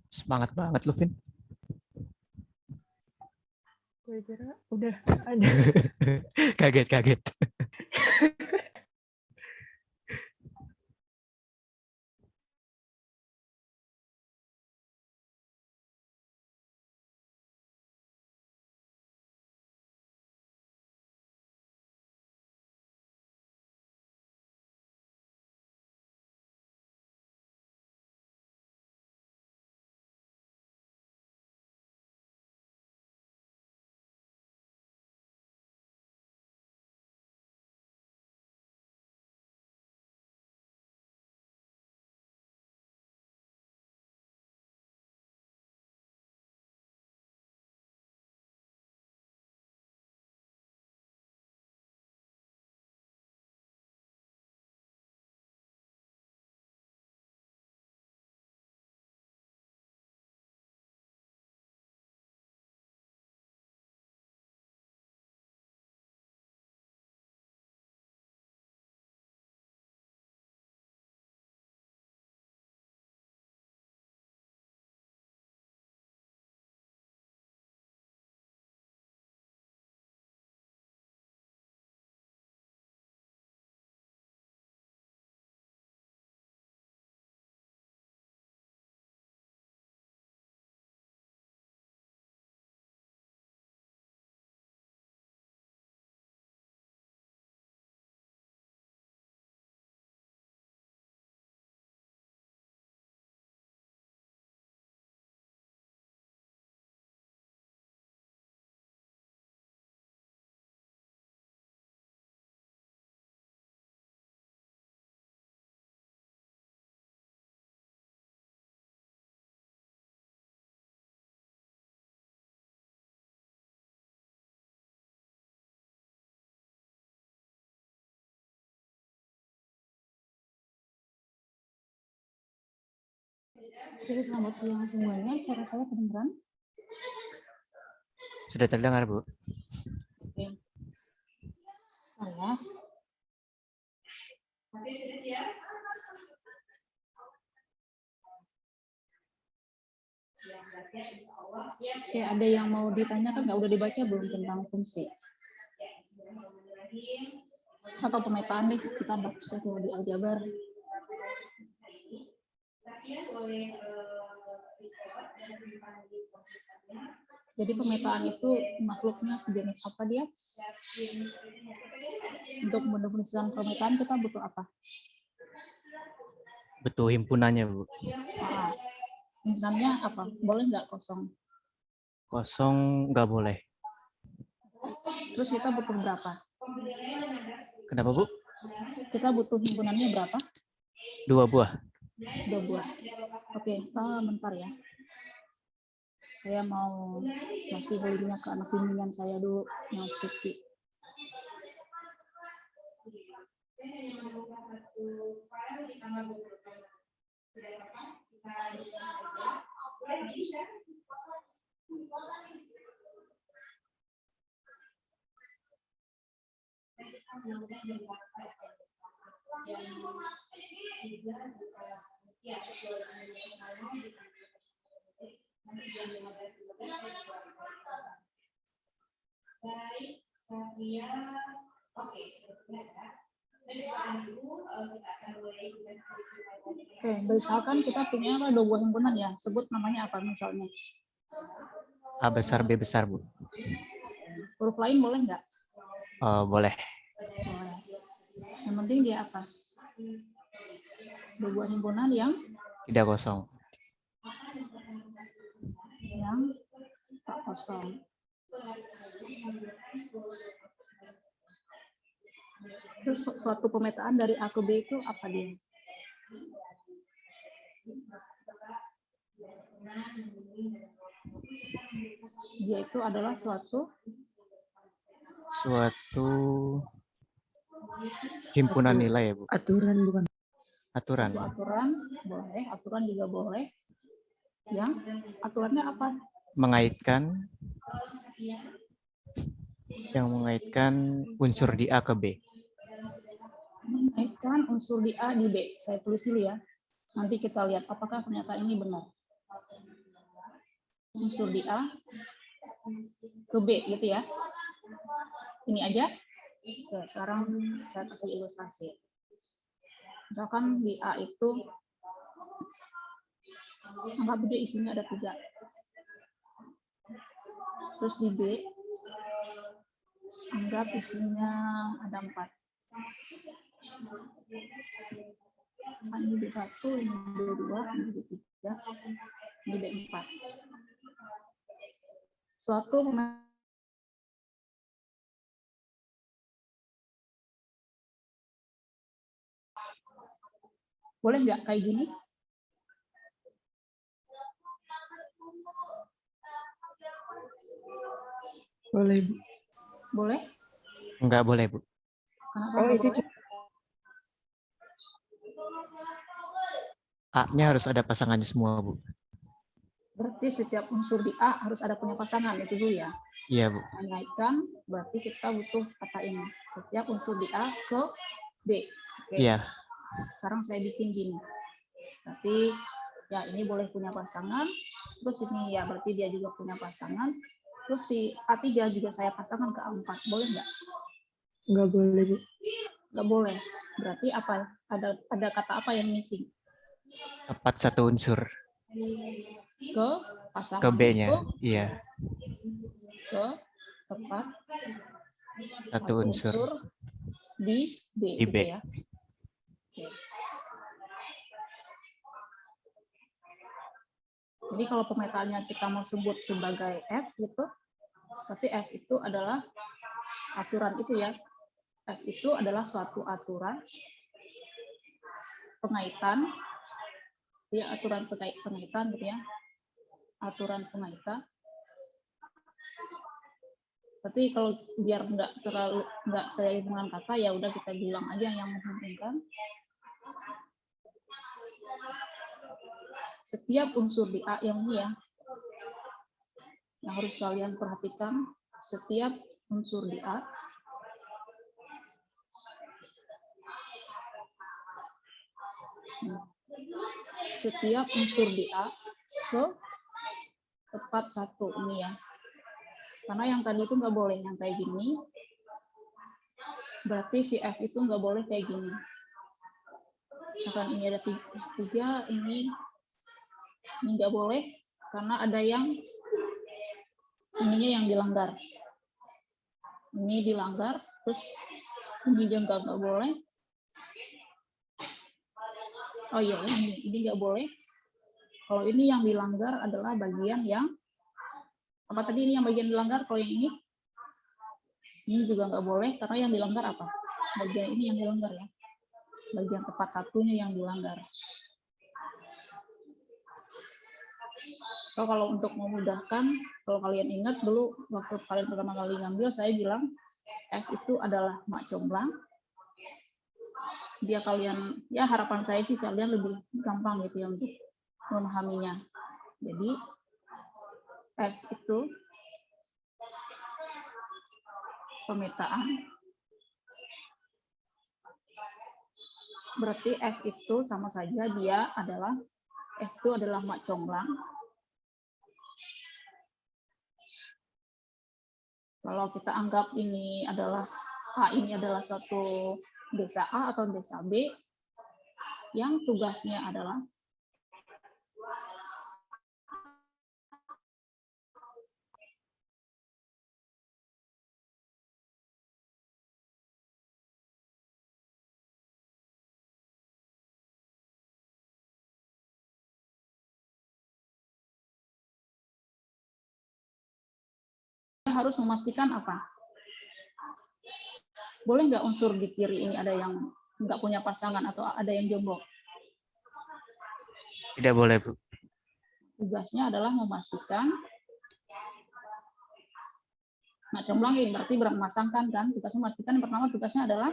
Semangat banget lu, Vin. Gue kira udah ada. Kaget. Jadi selamat siang semuanya, suara saya kedengeran? Sudah terdengar, Bu. Oke. Saya. Oke, ada yang mau ditanyakan nggak? Udah dibaca belum tentang fungsi? Atau pemetaan deh, kita baca kalau di aljabar. Jadi pemetaan itu makhluknya sejenis apa dia? Untuk mendefinisikan pemetaan kita butuh apa? Butuh himpunannya, Bu. Himpunannya apa? Boleh nggak kosong? Kosong nggak boleh. Terus kita butuh berapa? Kenapa, Bu? Kita butuh himpunannya berapa? 2 buah. 2 buah. Oke, bentar ya. Saya mau ngasih linknya ke anak bimbingan saya dulu yang skripsi. Baik, saya oke. Oke, misalkan kita punya 2 buah himpunan ya, sebut namanya apa misalnya? A besar, B besar, Bu. Huruf lain boleh nggak? Boleh. Boleh. Yang penting dia apa? 2 buah himpunan yang Tidak kosong. Yang tak kosong. Terus suatu pemetaan dari A ke B itu apa dia? Dia itu adalah suatu himpunan nilai ya, Bu. Aturan bukan. Aturan. Aturan boleh, aturan juga boleh. Yang aturannya apa? Mengaitkan unsur di A ke B. Mengaitkan unsur di A di B. Saya tulis dulu ya. Nanti kita lihat apakah pernyataan ini benar. unsur di A ke B gitu ya. Ini aja. Oke, sekarang saya kasih ilustrasi. Misalkan di A itu anggap dia isinya ada 3. Terus di B anggap isinya ada 4. Ini B1, ini B2, ini B3, ini B4. Suatu boleh nggak kayak gini? Boleh, Bu. Boleh? Enggak boleh, Bu. Kenapa Oh, nggak itu boleh? A-nya harus ada pasangannya semua, Bu. Berarti setiap unsur di A harus ada punya pasangan, itu dulu ya. Iya, Bu. Mengaitkan, berarti kita butuh kata ini. Setiap unsur di A ke B. Oke. Iya. Sekarang saya bikin gini. Berarti ya ini boleh punya pasangan. Terus ini ya berarti dia juga punya pasangan. Terus si A3 juga saya pasangkan ke A4. Boleh nggak? Nggak boleh, Bu. Nggak boleh. Berarti apa? Ada kata apa yang missing? Tepat satu unsur. Ke pasangan Ke B-nya. itu Iya. ke tepat Satu unsur. di B, Di gitu B. ya. Oke. Jadi kalau pemetaannya kita mau sebut sebagai F gitu, berarti F itu adalah aturan itu ya. F itu adalah suatu aturan pengaitan, ya aturan pengaitan gitu ya. Aturan pengaitan. Berarti kalau biar nggak terlalu hubungan kata, ya udah kita bilang aja yang menghubungkan. Setiap unsur di A yang ini ya, yang harus kalian perhatikan, setiap unsur di A setiap unsur di A ke tepat satu ini ya. Karena yang tadi itu nggak boleh yang kayak gini. Berarti si F itu nggak boleh kayak gini. Misalkan ini ada 3, ini nggak boleh karena ada yang ininya yang dilanggar. Ini dilanggar, terus ini juga nggak boleh. Oh iya, ini nggak boleh. Kalau ini yang dilanggar adalah bagian yang apa tadi ini yang bagian dilanggar? Kalau yang ini juga nggak boleh karena yang dilanggar apa? Bagian ini yang dilanggar ya. Bagian tepat satunya yang dilanggar. So, kalau untuk memudahkan, kalau kalian ingat dulu waktu kalian pertama kali ngambil, saya bilang F itu adalah mak comblang. Dia kalian, ya harapan saya sih kalian lebih gampang gitu ya untuk memahaminya. Jadi F itu pemetaan. Berarti F itu sama saja dia adalah F itu adalah mak comblang. Kalau kita anggap ini adalah A ini adalah suatu desa A atau desa B yang tugasnya adalah harus memastikan apa? Boleh nggak unsur di kiri ini ada yang nggak punya pasangan atau ada yang jomblo? Tidak boleh, Bu. Tugasnya adalah memastikan. Nah, comblang ini berarti bermasangkan kan? Tugasnya memastikan yang pertama tugasnya adalah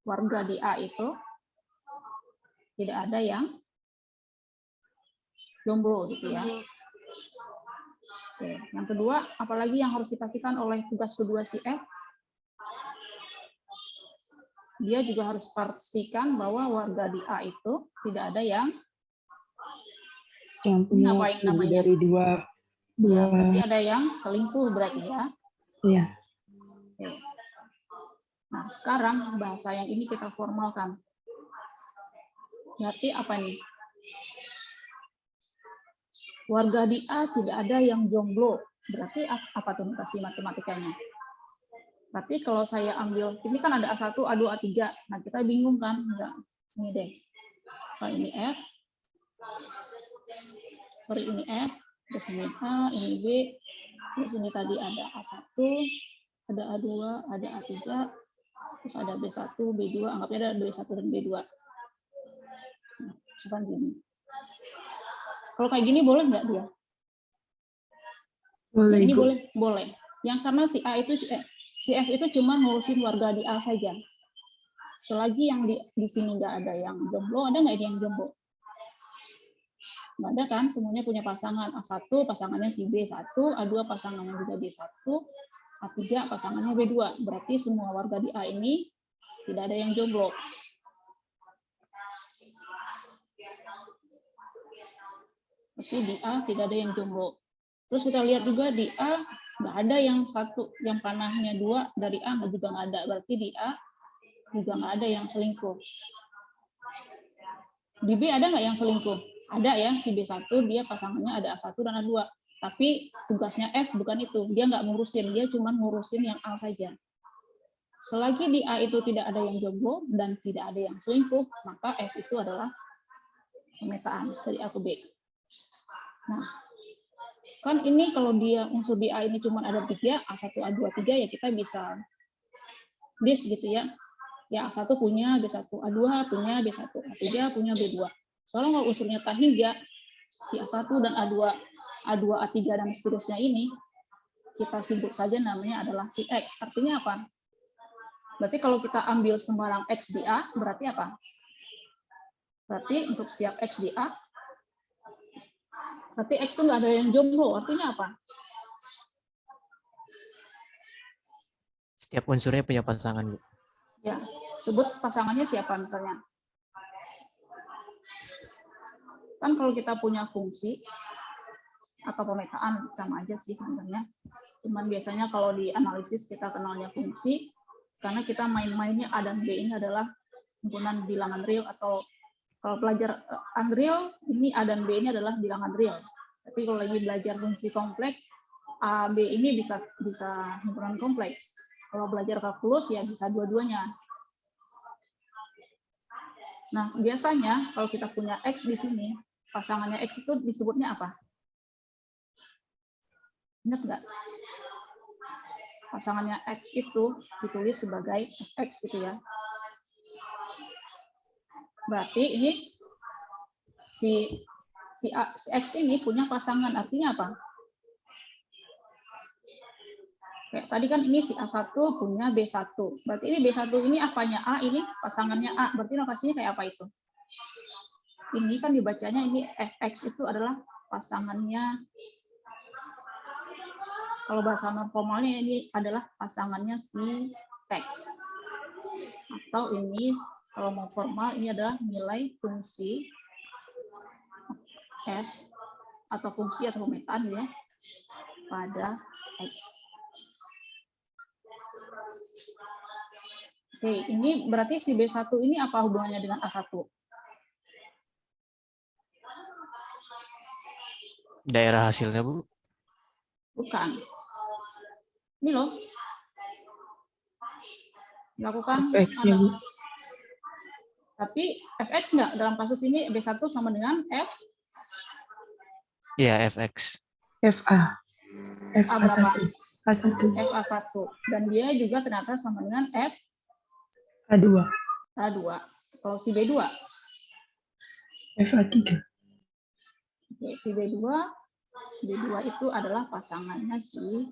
warga di A itu tidak ada yang jomblo gitu ya. Oke. Yang kedua, apalagi yang harus dipastikan oleh tugas kedua si F? dia juga harus pastikan bahwa warga di A itu tidak ada yang punya ngapain lebih namanya? dari dua. Ya, berarti ada yang selingkuh berarti ya. Iya. Oke. Nah, sekarang bahasa yang ini kita formalkan. Berarti apa nih? Warga di A tidak ada yang jomblo. Berarti apa tuh notasi matematikanya? Berarti kalau saya ambil, ini kan ada A1, A2, A3. Nah, kita bingung kan? Enggak. Ini deh. Kalau ini F. Sorry, ini F. Terus ini A, ini B. Terus ini tadi ada A1, ada A2, ada A3. Terus ada B1, B2. Anggapnya ada B1 dan B2. Nah, coba gini. Kalau kayak gini boleh nggak dia? Boleh, Ini Bu. boleh, boleh. Yang karena si A itu si F itu cuma ngurusin warga di A saja. Selagi yang di sini nggak ada yang jomblo, ada nggak yang jomblo? Nggak ada kan? Semuanya punya pasangan. A1 pasangannya si B1, A2 pasangannya juga B1, A3 pasangannya B2. Berarti semua warga di A ini tidak ada yang jomblo. Berarti di A tidak ada yang jomblo. Terus kita lihat juga di A nggak ada yang satu, yang panahnya 2 dari A juga nggak ada. Berarti di A juga nggak ada yang selingkuh. Di B ada nggak yang selingkuh? Ada ya, si B1 dia pasangannya ada A1 dan A2. Tapi tugasnya F bukan itu. Dia nggak ngurusin, dia cuma ngurusin yang A saja. Selagi di A itu tidak ada yang jomblo dan tidak ada yang selingkuh, maka F itu adalah pemetaan dari A ke B. Nah, kan ini kalau dia unsur di A ini cuma ada 3, A1, A2, A3, ya kita bisa list gitu ya. Ya A1 punya, B1, A2 punya, B1, A3 punya, B2. Soalnya kalau unsurnya tak 3, si A1 dan A2, A3 dan seterusnya ini, kita sebut saja namanya adalah si X. Artinya apa? Berarti kalau kita ambil sembarang X di A, berarti apa? Berarti untuk setiap X di A, berarti X itu nggak ada yang jomblo. Artinya apa? Setiap unsurnya punya pasangan, Bu. Ya, sebut pasangannya siapa misalnya. Kan kalau kita punya fungsi atau pemetaan sama aja sih sebenarnya. Cuman biasanya kalau di analisis kita kenalnya fungsi karena kita main-mainnya A dan B ini adalah himpunan bilangan real, atau kalau belajar unreal ini A dan B ini adalah bilangan real. Tapi kalau lagi belajar fungsi kompleks, A, B ini bisa himpunan kompleks. Kalau belajar kalkulus ya bisa dua-duanya. Nah, biasanya kalau kita punya X di sini, pasangannya X itu disebutnya apa? Ingat nggak? Pasangannya X itu ditulis sebagai X gitu ya. Berarti ini si X ini punya pasangan, artinya apa? Kayak tadi kan ini si A1 punya B1. Berarti ini B1 ini apanya A, ini pasangannya A. Berarti notasinya kayak apa itu? Ini kan dibacanya ini Fx itu adalah pasangannya, kalau bahasa non formalnya ini adalah pasangannya si X. Atau ini kalau mau formal ini adalah nilai fungsi F atau fungsi atau pemetaan ya pada X. Oke, ini berarti si B1 ini apa hubungannya dengan A1? Daerah hasilnya, Bu. Bukan. Ini loh. Lakukan Fx-nya, Bu. Tapi Fx enggak, dalam kasus ini B1 sama dengan F. Iya, Fx. FA. FA1. A1. FA1. Dan dia juga ternyata sama dengan F A2. A2. Kalau si B2? FA3. Oke, si B2 itu adalah pasangannya si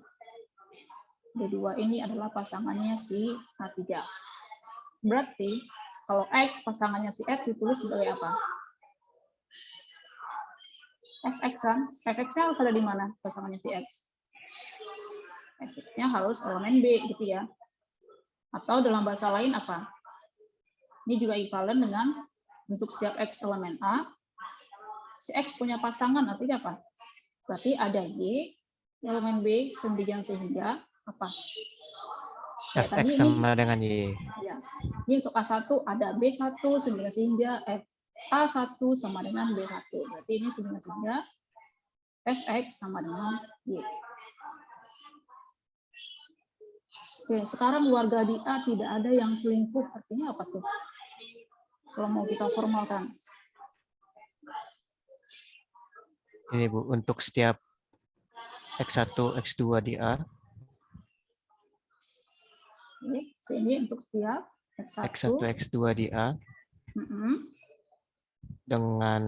B2 ini adalah pasangannya si A3. Berarti kalau X pasangannya si F ditulis sebagai apa? Fx kan? Fx-nya harus ada di mana pasangannya si X? Fx-nya harus elemen B gitu ya. Atau dalam bahasa lain apa? Ini juga ekivalen dengan untuk setiap X elemen A, si X punya pasangan, artinya apa? Berarti ada Y, elemen B, kemudian sehingga apa? Kayak tadi Fx ini, sama dengan Y. ya, ini untuk A1 ada B1, sehingga A1 sama dengan B1. Berarti ini sehingga Fx sama dengan Y. Oke, sekarang warga di A tidak ada yang selingkuh. Artinya apa tuh? Kalau mau kita formalkan. Ini Bu, untuk setiap X1, X2 di A, Ini untuk setiap X1, X1. X2 di A, dengan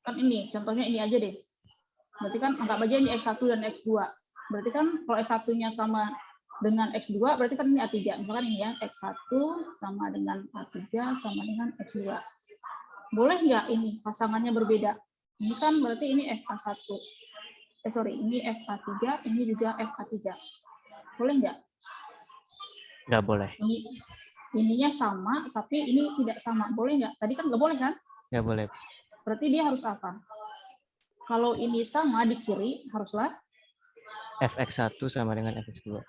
Kan ini, contohnya ini aja deh. Berarti kan anggap aja ini X1 dan X2. Berarti kan kalau X1-nya sama dengan X2, berarti kan ini A3. Misalkan ini ya, X1 sama dengan A3 sama dengan X2. Boleh nggak ini pasangannya berbeda? Ini kan berarti ini FA1. Ini FA3, ini juga FA3. Boleh nggak? nggak boleh. Ininya sama, tapi ini tidak sama. Boleh nggak? Tadi kan nggak boleh kan? Nggak boleh. Berarti dia harus apa? Kalau ini sama di kiri, haruslah Fx1 sama dengan Fx2.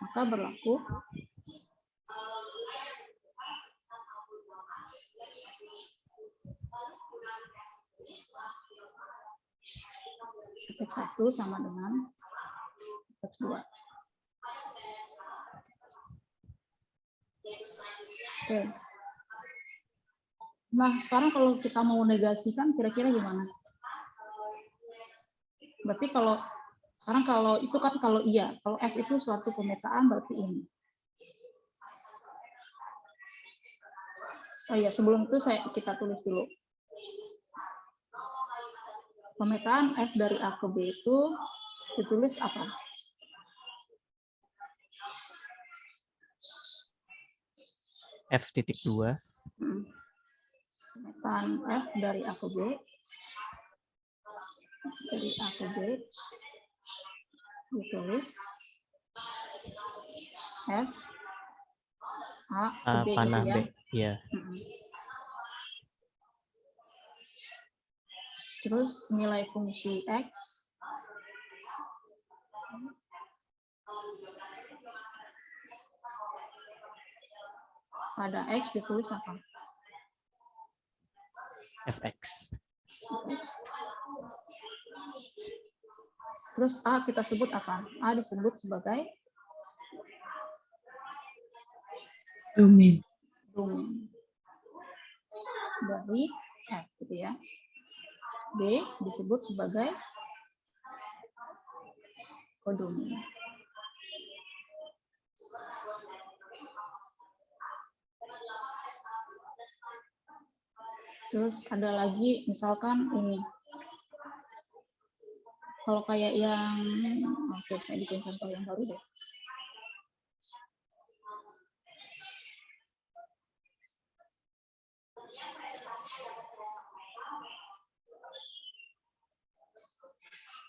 maka berlaku Fx1 sama dengan Fx2. Oke. Nah, sekarang kalau kita mau negasikan, kira-kira gimana? Berarti sekarang kalau itu kan kalau iya, kalau F itu suatu pemetaan berarti ini. Oh iya, sebelum itu kita tulis dulu. Pemetaan F dari A ke B itu ditulis apa? F.2. Pemetaan F dari A ke B. Dari A ke B ditulis F A ke B Panah gitu ya. B. Ya. Terus nilai fungsi X pada X ditulis apa? Fx. Terus A kita sebut apa? A disebut sebagai Domain. domain dari F gitu ya. B disebut sebagai kodomain. Terus ada lagi misalkan ini. Kalau kayak yang oke, saya bikin contoh yang baru deh.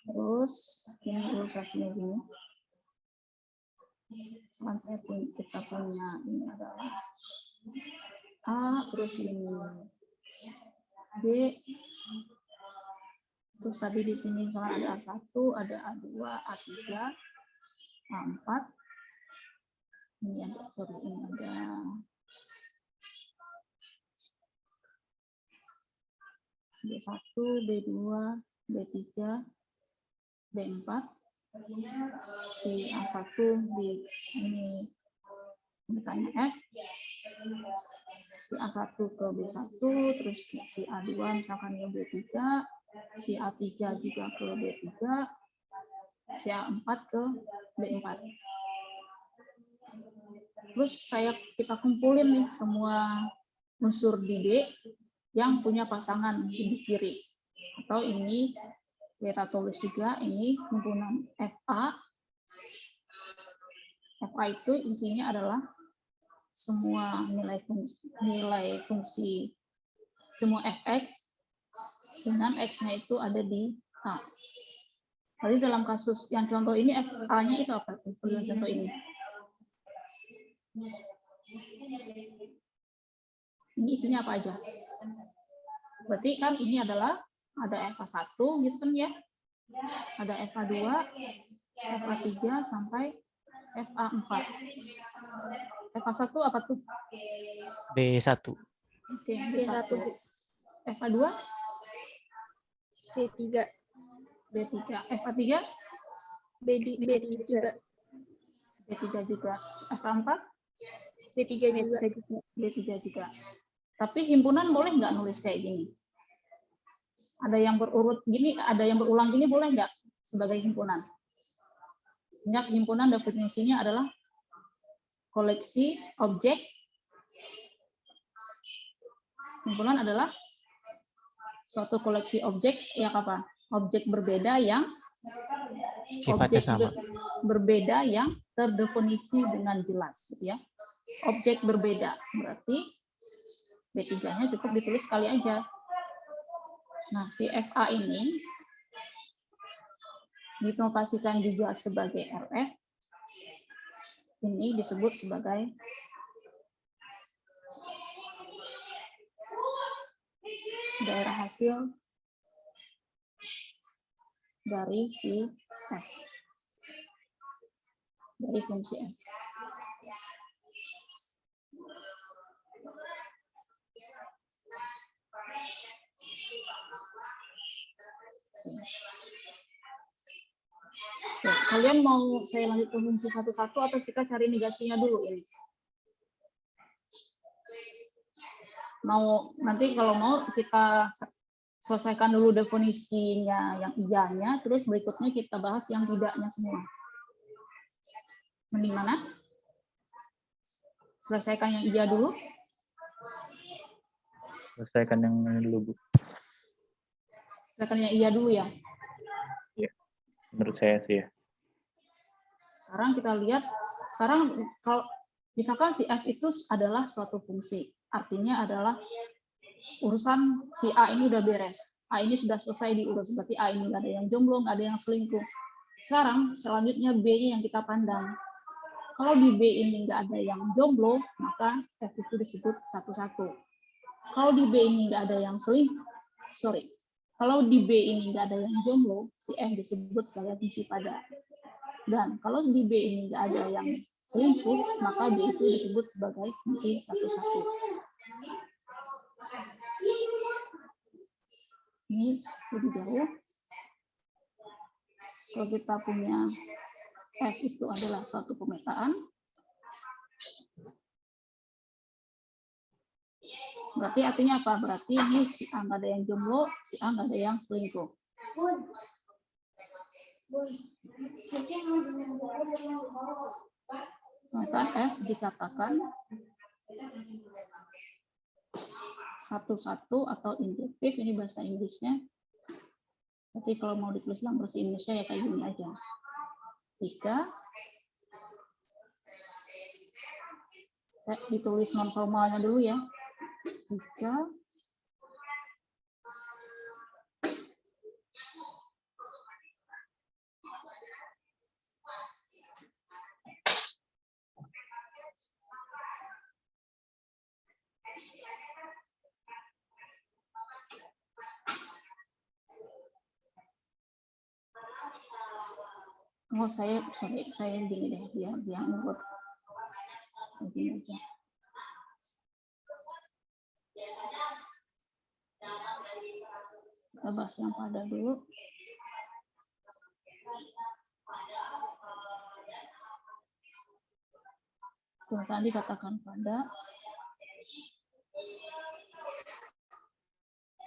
Terus yang ilustrasinya gini. Kita punya ini adalah A, terus ini B, terus tadi di sini misalnya ada A1, ada A2, A3, A4. Ini ada, ini ada B1, B2, B3, B4, si A1, ini misalnya F, si A1 ke B1, terus si A2 misalkan ke B3, si A3 juga ke B3, si A4 ke B4. Terus kita kumpulin nih semua unsur di D yang punya pasangan di kiri. Atau ini kita tulis juga, ini kumpulan FA. FA itu isinya adalah semua nilai fungsi semua fx dengan x-nya itu ada di A. Jadi dalam kasus yang contoh ini FA-nya itu apa? Contoh ini. Ini isinya apa aja? Berarti kan ini adalah ada FA1 gitu kan ya. Ada FA2, FA3 sampai FA4. FA1 apa tuh? B1. Oke, B1. FA2? B3. B3. FA3? B3 juga. B3 juga. FA4? B3 juga. B3 juga. Tapi himpunan boleh nggak nulis kayak gini? Ada yang berurut gini, ada yang berulang gini, boleh nggak sebagai himpunan? Ingat, himpunan definisinya adalah koleksi objek. Himpunan adalah suatu koleksi objek yang apa? Objek berbeda yang Sifatnya sama. Berbeda yang terdefinisi dengan jelas, ya. Objek berbeda berarti B3-nya cukup ditulis sekali aja. Nah, si FA ini dinotasikan juga sebagai RF. Ini disebut sebagai daerah hasil dari si F, dari fungsi F. Oke, kalian mau saya lanjut ke fungsi satu-satu atau kita cari negasinya dulu ini? Mau nanti kalau mau kita selesaikan dulu definisinya yang iyanya, terus berikutnya kita bahas yang tidaknya semua. Mending mana? Selesaikan yang iya dulu. Selesaikan yang ini dulu, Bu. Selesaikan yang iya dulu ya. Ya, menurut saya sih ya. Sekarang kita lihat, sekarang kalau misalkan si F itu adalah suatu fungsi, artinya adalah urusan si A ini udah beres. A ini sudah selesai diurus, berarti A ini nggak ada yang jomblo, nggak ada yang selingkuh. Sekarang selanjutnya B-nya yang kita pandang. Kalau di B ini nggak ada yang jomblo, maka F itu disebut satu-satu. Kalau di B ini nggak ada yang kalau di B ini nggak ada yang jomblo, si F disebut sebagai fungsi pada. Dan kalau di B ini nggak ada yang selingkuh, maka B itu disebut sebagai fungsi satu-satu. Ini lebih jauh. Kalau kita punya F itu adalah suatu pemetaan, berarti artinya apa? Berarti ini si A nggak ada yang jomblo, si A nggak ada yang selingkuh. Maka F dikatakan satu-satu atau induktif, ini bahasa Inggrisnya. Tapi kalau mau ditulis dalam bahasa Indonesia ya kayak gini aja. Jika saya ditulis non formalnya dulu ya. Jika saya gini deh, biar ngurut. Begini aja. Kita bahas yang pada dulu. Tadi katakan pada.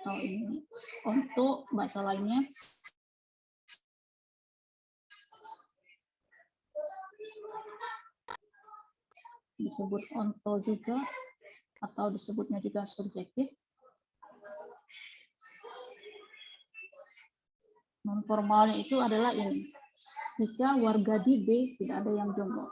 Oh, ini untuk bahasa lainnya disebut onto juga, atau disebutnya juga subjektif. Non formalnya itu adalah ini. Jika warga di B tidak ada yang jomblo.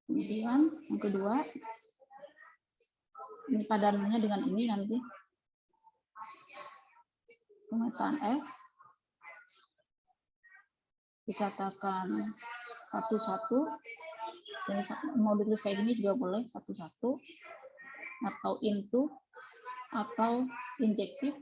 Kemudian yang kedua, ini padanannya dengan ini nanti. pemetaan F dikatakan 1-1, dan mau ditulis kayak gini juga boleh 1-1, atau into, atau injektif.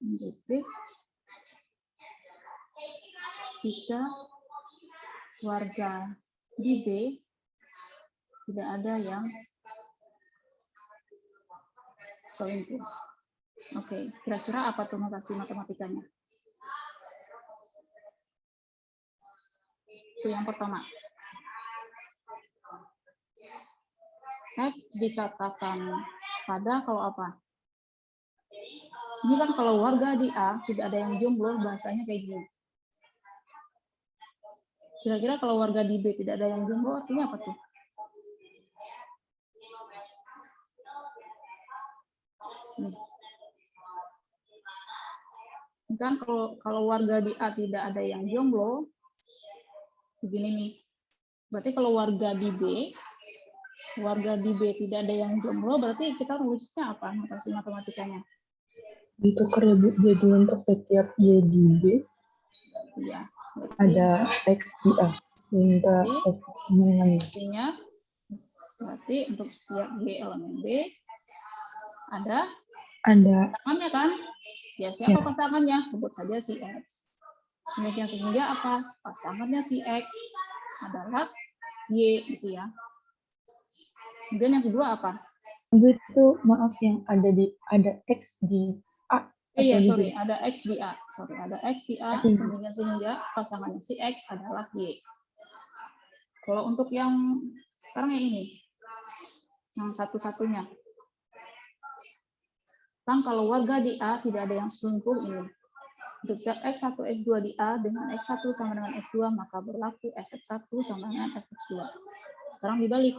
Injektif jika warga di B tidak ada yang selingkuh. Oke, kira-kira apa tuh notasi matematikanya? Itu yang pertama. F dikatakan pada kalau apa? Ini kan kalau warga di A tidak ada yang jomblo, bahasanya kayak gini. Kira-kira kalau warga di B tidak ada yang jomblo, artinya apa tuh? Nih. Kan kalau warga di A tidak ada yang jomblo, begini nih. Berarti kalau warga di B tidak ada yang jomblo, berarti kita rumusnya apa notasi matematikanya? Ditukar ya Bu, jadi untuk setiap Y di B Iya. ada X di A. Sehingga X dengan Artinya, berarti untuk setiap Y elemen B ada pasangannya kan? Ya, siapa pasangannya? Sebut saja si X. Sehingga apa? Pasangannya si X adalah Y gitu ya. Kemudian yang kedua apa? itu maaf yang ada X di A. Iya, atau sorry, di B. ada X di A. Ada X di A sehingga pasangannya si X adalah Y. Kalau untuk yang sekarang yang ini, yang satu-satunya. Kan kalau warga di A tidak ada yang selingkuh ini. Untuk setiap X1, X2 di A dengan X1 sama dengan X2, maka berlaku Fx1 sama dengan Fx2. Sekarang dibalik.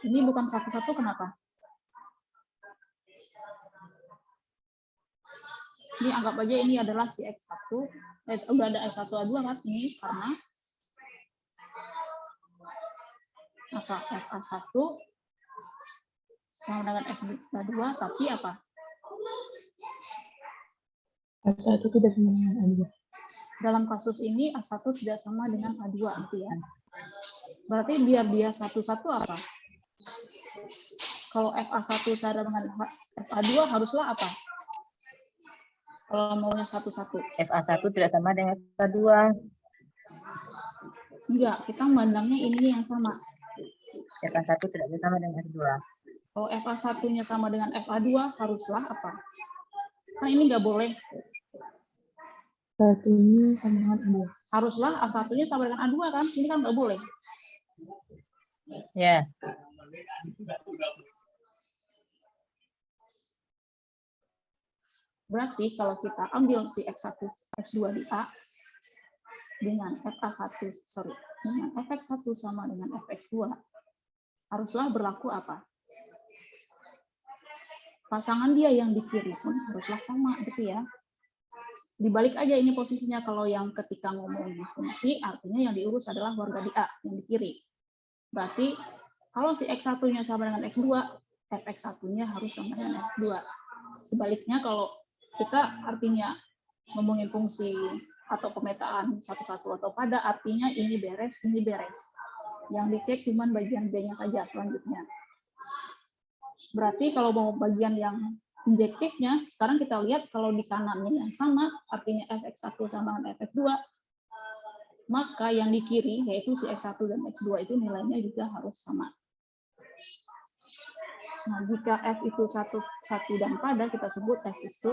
Ini bukan satu-satu, kenapa? Ini anggap aja ini adalah si X1. Udah ada X1A2 kan? Ini karena apa? FA1 sama dengan FA2, tapi apa? A1 tidak sama dengan A2. Dalam kasus ini A1 tidak sama dengan A2 gitu ya. Berarti biar dia satu-satu apa? Kalau FA1 sama dengan FA2 haruslah apa? Kalau maunya satu-satu. FA1 tidak sama dengan FA2. Enggak, kita memandangnya ini yang sama. FA1 tidak sama dengan F2. Kalau FA1-nya sama dengan FA2 haruslah apa? Kan ini nggak boleh. Satunya sama dengan A2. Haruslah A1-nya sama dengan A2 kan? Ini kan nggak boleh. Ya. Berarti kalau kita ambil si X1, X2 di A dengan dengan Fx1 sama dengan Fx2, haruslah berlaku apa? pasangan dia yang di kiri pun haruslah sama gitu ya. Dibalik aja ini posisinya, kalau yang ketika ngomongin fungsi artinya yang diurus adalah warga di A yang di kiri. Berarti kalau si X1-nya sama dengan X2, Fx1-nya harus sama dengan F2. Sebaliknya kalau kita artinya ngomongin fungsi atau pemetaan satu-satu atau pada, artinya ini beres, ini beres. Yang dicek cuman bagian B-nya saja selanjutnya. Berarti kalau mau bagian yang injektifnya, sekarang kita lihat kalau di kanannya yang sama, artinya Fx1 sama dengan Fx2, maka yang di kiri, yaitu si X1 dan X2 itu nilainya juga harus sama. Nah, jika F itu satu dan pada, kita sebut F itu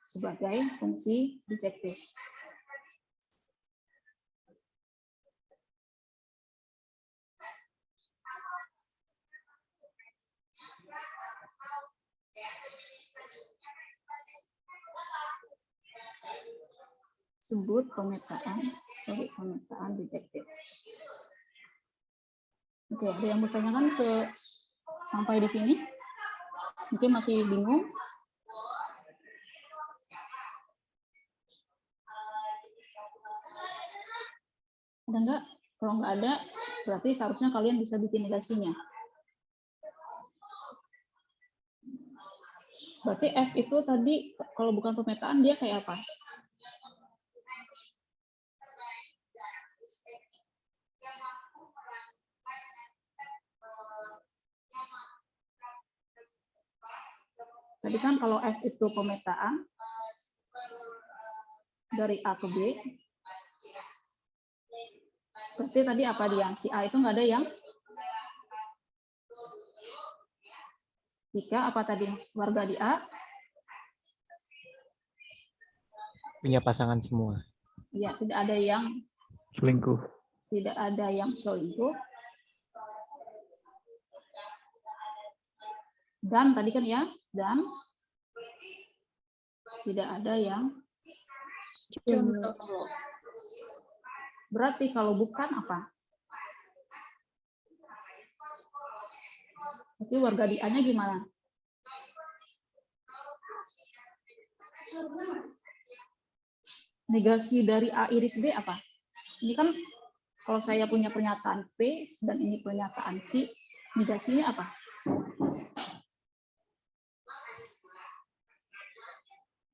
sebagai fungsi bijektif. Sebut pemetaan sebagai pemetaan bijektif. Oke, ada yang bertanyakan sampai di sini? Mungkin masih bingung? Ada enggak? Kalau enggak ada, berarti seharusnya kalian bisa bikin negasinya. Berarti F itu tadi, kalau bukan pemetaan, dia kayak apa? Tadi kan kalau F itu pemetaan dari A ke B, berarti tadi apa dia? Si A itu nggak ada yang jika apa tadi? Warga di A Punya pasangan semua. ya tidak ada yang Selingkuh. tidak ada yang selingkuh. Dan tadi kan ya, dan tidak ada yang Jomblo. berarti kalau bukan apa? Berarti warga di A-nya gimana? Negasi dari A iris B apa? Ini kan kalau saya punya pernyataan P dan ini pernyataan Q, negasinya apa?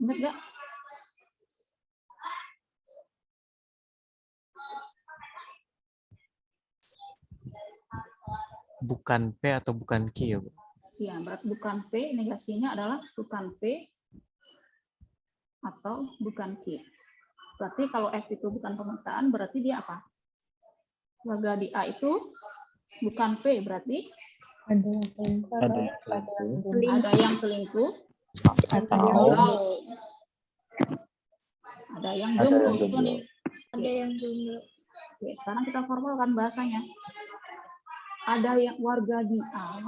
Ingat nggak? Bukan P atau bukan Q ya, Bu? Ya, berarti bukan P, negasinya adalah bukan P atau bukan Q. Berarti kalau F itu bukan pemetaan, berarti dia apa? Warga di A itu bukan P, berarti Ada yang selingkuh Ada atau yang ada yang ada yang selingkuh, atau ada yang Ada jomblo. yang Itu jomblo. nih. Ada yang jomblo. Oke, sekarang kita formalkan bahasanya. Ada yang warga di A,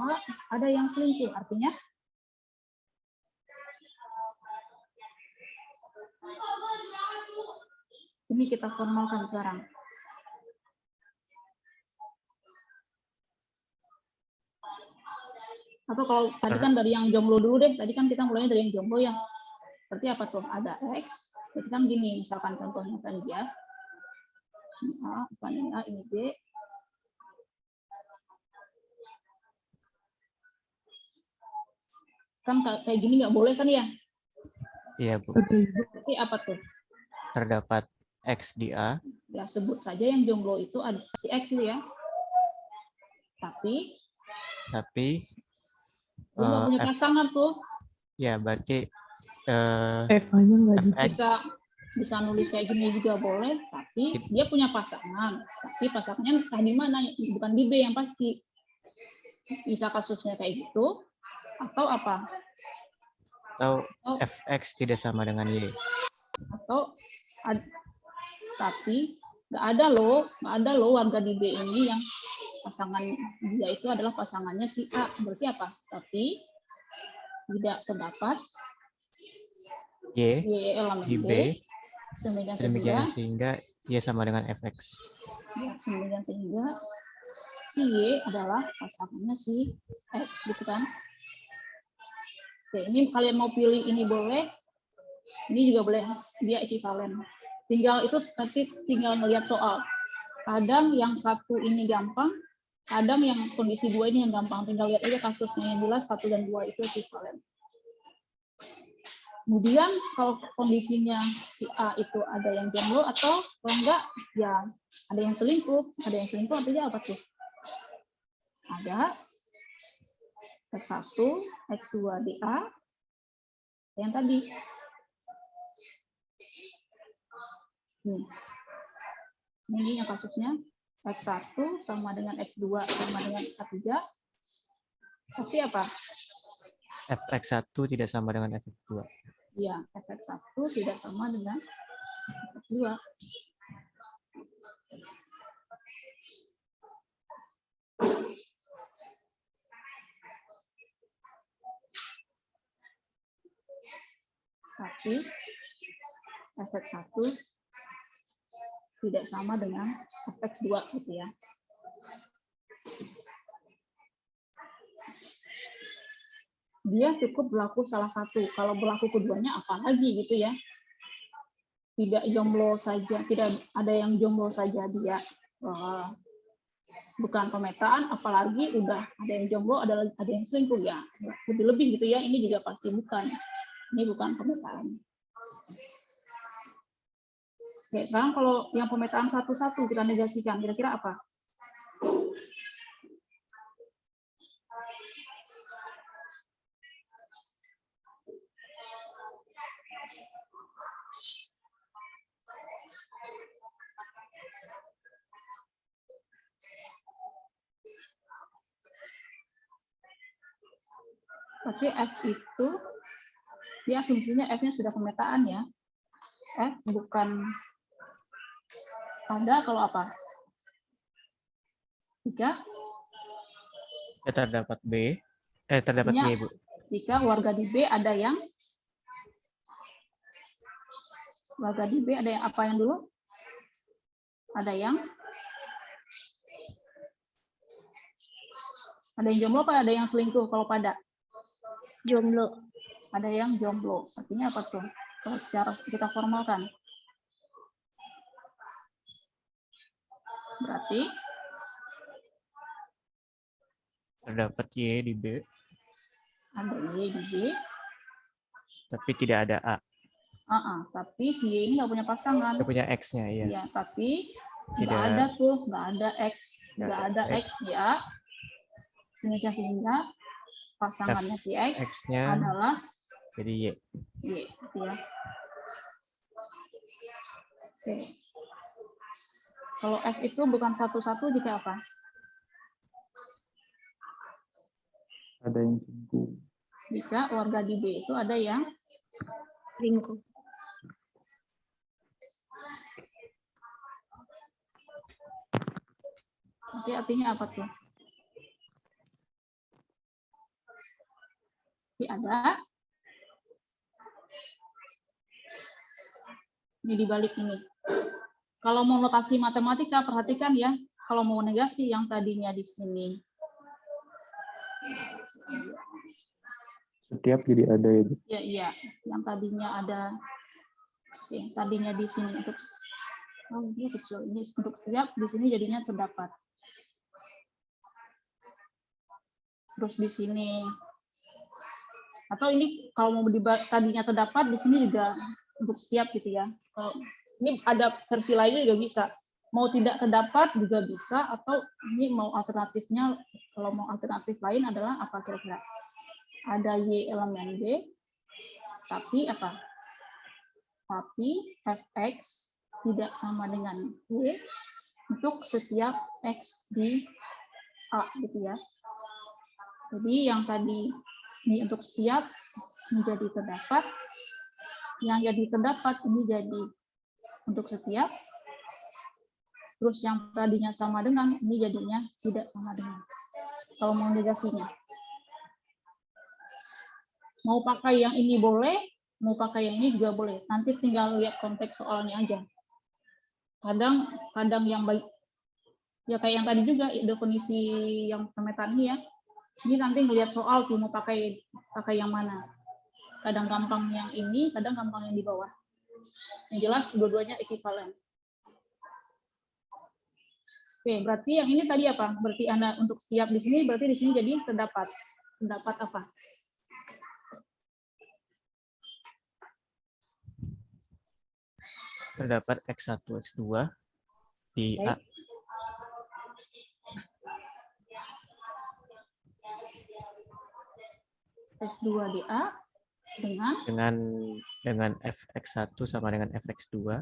ada yang selingkuh. Artinya ini kita formalkan sekarang. Atau kalau tadi kan dari yang jomblo dulu deh. Tadi kan kita mulainya dari yang jomblo yang berarti apa tuh? Ada X. Jadi kan gini, misalkan contohnya kan dia ini A, bukan ini A, ini B. Kan kayak gini nggak boleh kan ya? Iya, Bu. Berarti apa tuh? Terdapat X di A. Ya sebut saja yang jomblo itu ada si X itu ya. Tapi dia nggak punya F, pasangan tuh. ya berarti Eva-nya nggak di Fx Bisa nulis kayak gini juga boleh, tapi dia punya pasangan. Tapi pasangannya entah di mana, bukan di B yang pasti. Bisa kasusnya kayak gitu, atau apa? atau Fx tidak sama dengan Y. Atau tapi nggak ada loh warga di B ini yang pasangan dia itu adalah pasangannya si A. Berarti apa? Tapi tidak terdapat Y elemen di B B sedemikian sehingga Y sama dengan Fx. ya, sehingga si Y adalah pasangannya si X gitu kan. Oke, ini kalian mau pilih ini boleh, ini juga boleh, dia ekuivalen. Tinggal itu nanti tinggal melihat soal. Kadang yang satu ini gampang, kadang yang kondisi 2 ini yang gampang. Tinggal lihat aja kasusnya, yang jelas 1 dan 2 itu ekuivalen. Kemudian kalau kondisinya si A itu ada yang jomblo atau kalau enggak ya ada yang selingkuh. Ada yang selingkuh artinya apa tuh? Ada X1, X2 di A, yang tadi. Ini yang kasusnya X1 sama dengan X2 sama dengan A3. Tapi apa? Fx1 tidak sama dengan Fx2. Ya, Fx1 tidak sama dengan Fx2. Tapi Fx1 tidak sama dengan Fx2 gitu ya. Dia cukup berlaku salah satu. Kalau berlaku keduanya apa lagi gitu ya. Tidak jomblo saja, tidak ada yang jomblo saja dia. Bukan pemetaan, apalagi udah ada yang jomblo, ada yang selingkuh ya. Lebih-lebih gitu ya, ini juga pasti bukan. Ini bukan pemetaan. Oke, sekarang kalau yang pemetaan satu-satu kita negasikan, kira-kira apa? Tapi F itu, dia asumsinya F-nya sudah pemetaan ya. F bukan ada kalau apa? 3. Terdapat B. Terdapat Artinya, Y, Bu. jika warga di B ada yang apa yang dulu? Ada yang jomblo apa ada yang selingkuh kalau pada? Jomblo. Ada yang jomblo. Artinya apa tuh? Kalau secara kita formalkan. Berarti Terdapat Y di B, ada Y di B. tapi tidak ada A. Tapi si Y ini nggak punya pasangan. Kita punya X-nya, ya. Ya, tapi Tidak. nggak ada tuh, nggak ada X, Nggak nggak ada ada X ya. Sehingga pasangannya si X X-nya adalah jadi Y. Y, gitu ya. Oke. Kalau F itu bukan satu-satu jika apa? Ada yang selingkuh. Jika warga di B itu ada yang Selingkuh. Nanti artinya apa tuh? Ini ada. Ini dibalik ini. Kalau mau notasi matematika, perhatikan ya. Kalau mau negasi yang tadinya di sini. Setiap jadi ada ya. Ya, iya. Yang tadinya ada. Oke, tadinya di sini untuk ini kecil. Ini untuk setiap di sini jadinya terdapat. Terus di sini. Atau ini kalau mau tadinya terdapat di sini juga untuk setiap gitu ya. Kalau ini ada versi lainnya juga bisa. Mau tidak terdapat juga bisa, atau ini mau alternatifnya, kalau mau alternatif lain adalah apa kira-kira? Ada Y elemen B, tapi apa? Tapi Fx tidak sama dengan Y untuk setiap X di A gitu ya. Jadi yang tadi ini untuk setiap menjadi terdapat, yang jadi terdapat ini jadi untuk setiap, terus yang tadinya sama dengan ini jadinya tidak sama dengan. Kalau mau negasinya, mau pakai yang ini boleh, mau pakai yang ini juga boleh. Nanti tinggal lihat konteks soalnya aja. Kadang yang baik ya kayak yang tadi juga definisi yang pemetaan ini ya. Ini nanti ngelihat soal sih mau pakai yang mana. Kadang gampang yang ini, kadang gampang yang di bawah. Yang jelas dua-duanya ekuivalen. Oke, berarti yang ini tadi apa? Berarti Anda untuk setiap di sini, berarti di sini jadi terdapat. Terdapat apa? Terdapat X1, X2 di A. Baik. X2 di A dengan fx1 sama dengan fx2.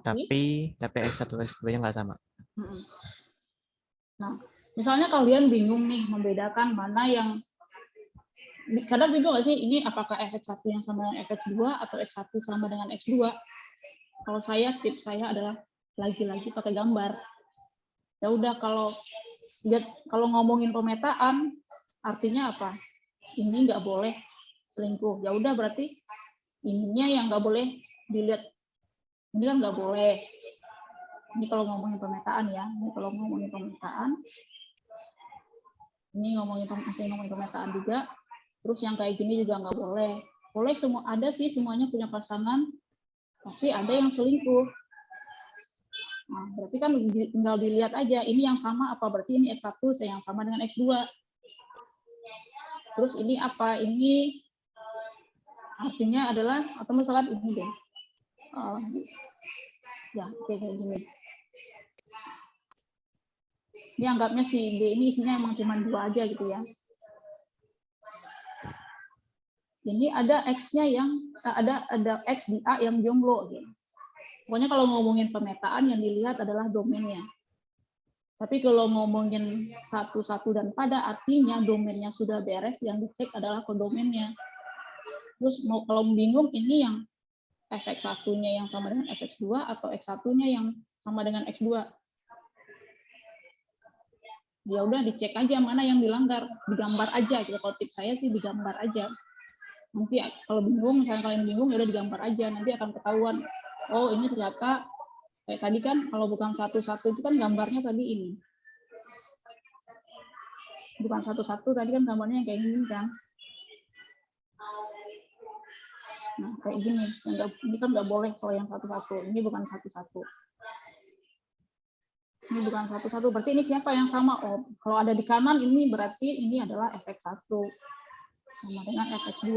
Tapi x1 x2-nya nggak sama. Nah, misalnya kalian bingung nih membedakan mana yang kadang bingung nggak sih ini apakah fx1 yang sama dengan fx2 atau x1 sama dengan x2? Kalau saya, tips saya adalah lagi-lagi pakai gambar. Ya udah, kalau ngomongin pemetaan artinya apa? Ini nggak boleh selingkuh. Ya udah, berarti ininya yang nggak boleh dilihat. Ini kan nggak boleh. Ini kalau ngomongin pemetaan ya. Ini kalau ngomongin pemetaan. Ini masih ngomongin pemetaan juga. Terus yang kayak gini juga nggak boleh. Boleh semua, ada sih semuanya punya pasangan. Tapi ada yang selingkuh. Nah, berarti kan tinggal dilihat aja, ini yang sama apa? Berarti ini X1 yang sama dengan X2. Terus ini apa? Ini artinya adalah, atau misalnya ini deh. Ya, kayak gini. Ini anggapnya si B ini isinya emang cuma 2 aja gitu ya. Ini ada X-nya yang, ada X di A yang jomblo. Gitu. Pokoknya kalau ngomongin pemetaan yang dilihat adalah domainnya. Tapi kalau ngomongin satu-satu dan pada, artinya domainnya sudah beres, yang dicek adalah kodomainnya. Terus kalau bingung ini yang fx1-nya yang sama dengan fx2 atau x1-nya yang sama dengan x2. Ya udah dicek aja mana yang dilanggar, digambar aja gitu. Kalau tips saya sih digambar aja. Nanti kalau bingung, misalnya kalian bingung ya udah digambar aja, nanti akan ketahuan. Oh, ini ternyata kayak tadi kan kalau bukan satu-satu itu kan gambarnya tadi ini. Bukan satu-satu tadi kan gambarnya yang kayak gini kan. Nah, kayak gini. Ini kan nggak boleh kalau yang satu-satu. Ini bukan satu-satu. Ini bukan satu-satu. Berarti ini siapa yang sama? Oh, kalau ada di kanan ini berarti ini adalah fx1 sama dengan fx2.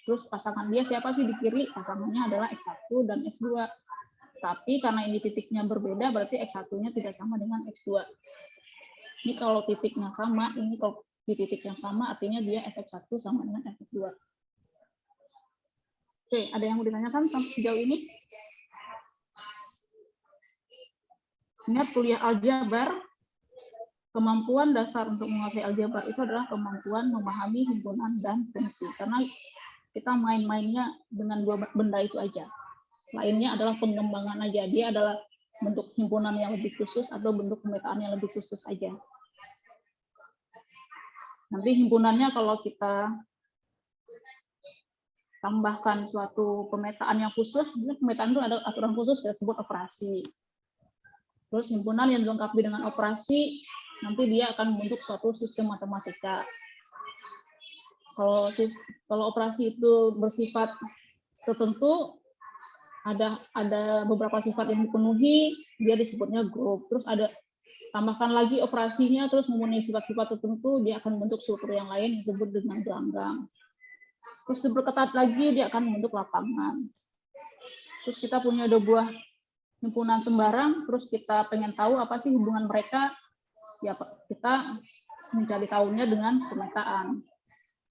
Terus pasangan dia siapa sih di kiri? Pasangannya adalah x1 dan x2. Tapi karena ini titiknya berbeda, berarti x1-nya tidak sama dengan x2. Ini kalau titiknya sama, ini kalau di titik yang sama, artinya dia fx1 sama dengan fx2. Oke, ada yang mau ditanyakan sejauh ini? Ingat kuliah aljabar, kemampuan dasar untuk menguasai aljabar itu adalah kemampuan memahami himpunan dan fungsi. Karena kita main-mainnya dengan 2 benda itu aja. Lainnya adalah pengembangan aja. Dia adalah bentuk himpunan yang lebih khusus atau bentuk pemetaan yang lebih khusus aja. Nanti himpunannya kalau kita tambahkan suatu pemetaan yang khusus, pemetaan itu ada aturan khusus yang disebut operasi. Terus himpunan yang dilengkapi dengan operasi, nanti dia akan membentuk suatu sistem matematika. Kalau operasi itu bersifat tertentu, ada beberapa sifat yang dipenuhi, dia disebutnya grup. Terus ada tambahkan lagi operasinya, terus memenuhi sifat-sifat tertentu, dia akan membentuk struktur yang lain disebut dengan gelanggang. Terus diperketat lagi, dia akan membentuk lapangan. Terus kita punya 2 buah himpunan sembarang, terus kita pengen tahu apa sih hubungan mereka, ya kita mencari tahunya dengan pemetaan.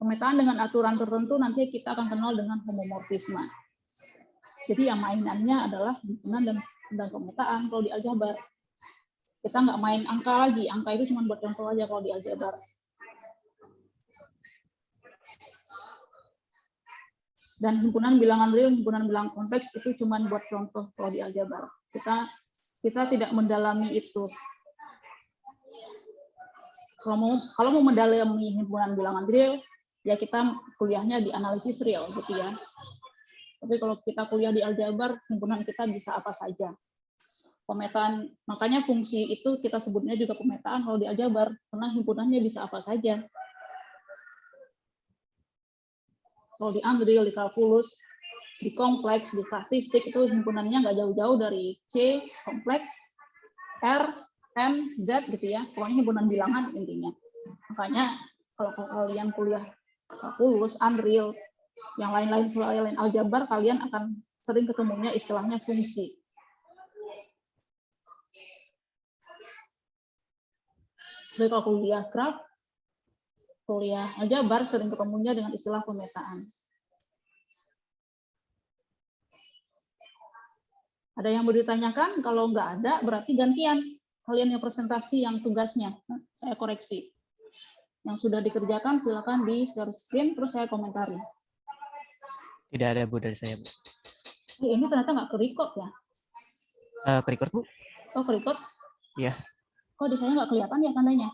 Pemetaan dengan aturan tertentu nanti kita akan kenal dengan homomorfisme. Jadi yang mainannya adalah himpunan dan pemetaan kalau di aljabar. Kita nggak main angka lagi, angka itu cuma buat contoh aja kalau di aljabar. Dan himpunan bilangan real, himpunan bilangan kompleks itu cuma buat contoh kalau di aljabar. Kita tidak mendalami itu. Kalau mau mendalami himpunan bilangan real, ya kita kuliahnya di analisis real gitu ya. Tapi kalau kita kuliah di aljabar, himpunan kita bisa apa saja. Pemetaan, makanya fungsi itu kita sebutnya juga pemetaan kalau di aljabar, karena himpunannya bisa apa saja. Kalau di Unreal, di kalkulus, di kompleks, di statistik itu himpunannya nggak jauh-jauh dari C kompleks, R, M, Z gitu ya. Pokoknya himpunan bilangan intinya. Makanya kalau kalian kuliah kalkulus, Unreal, yang lain-lain selain aljabar, kalian akan sering ketemunya istilahnya fungsi. Jadi kalau kuliah graf, kuliah aljabar sering ketemunya dengan istilah pemetaan. Ada yang mau ditanyakan? Kalau nggak ada, berarti gantian. Kalian yang presentasi yang tugasnya, saya koreksi. Yang sudah dikerjakan, silakan di share screen, terus saya komentari. Tidak ada Bu dari saya Bu. Ini ternyata nggak ke-record ya? Ke-record Bu? Oh, ke-record? Iya. Kok di saya nggak kelihatan ya tandanya?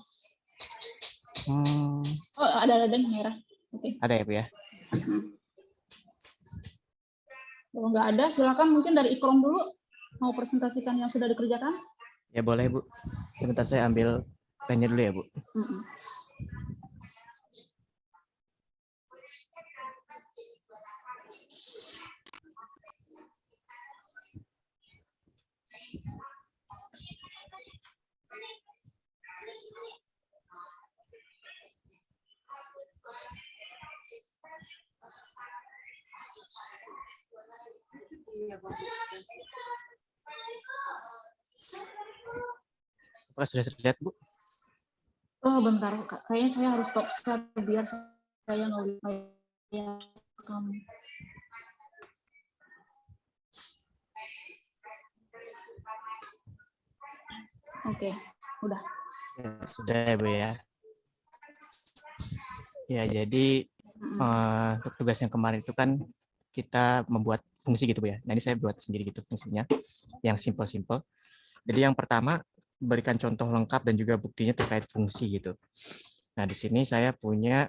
Oh, ada yang merah. Oke. Ada ya Bu ya? Kalau nggak ada, silakan mungkin dari Ikrom dulu. Mau presentasikan yang sudah dikerjakan? Ya boleh Bu. Sebentar saya ambil pennya dulu ya Bu. Apakah sudah terlihat Bu? Oh, bentar. Kayaknya saya harus stop share biar saya nggak lihat kamu. Oke, udah. Ya, sudah ya Bu ya. Ya jadi untuk tugas yang kemarin itu kan kita membuat fungsi gitu Bu ya. Nah ini saya buat sendiri gitu fungsinya yang simple-simple. Jadi yang pertama berikan contoh lengkap dan juga buktinya terkait fungsi gitu. Nah di sini saya punya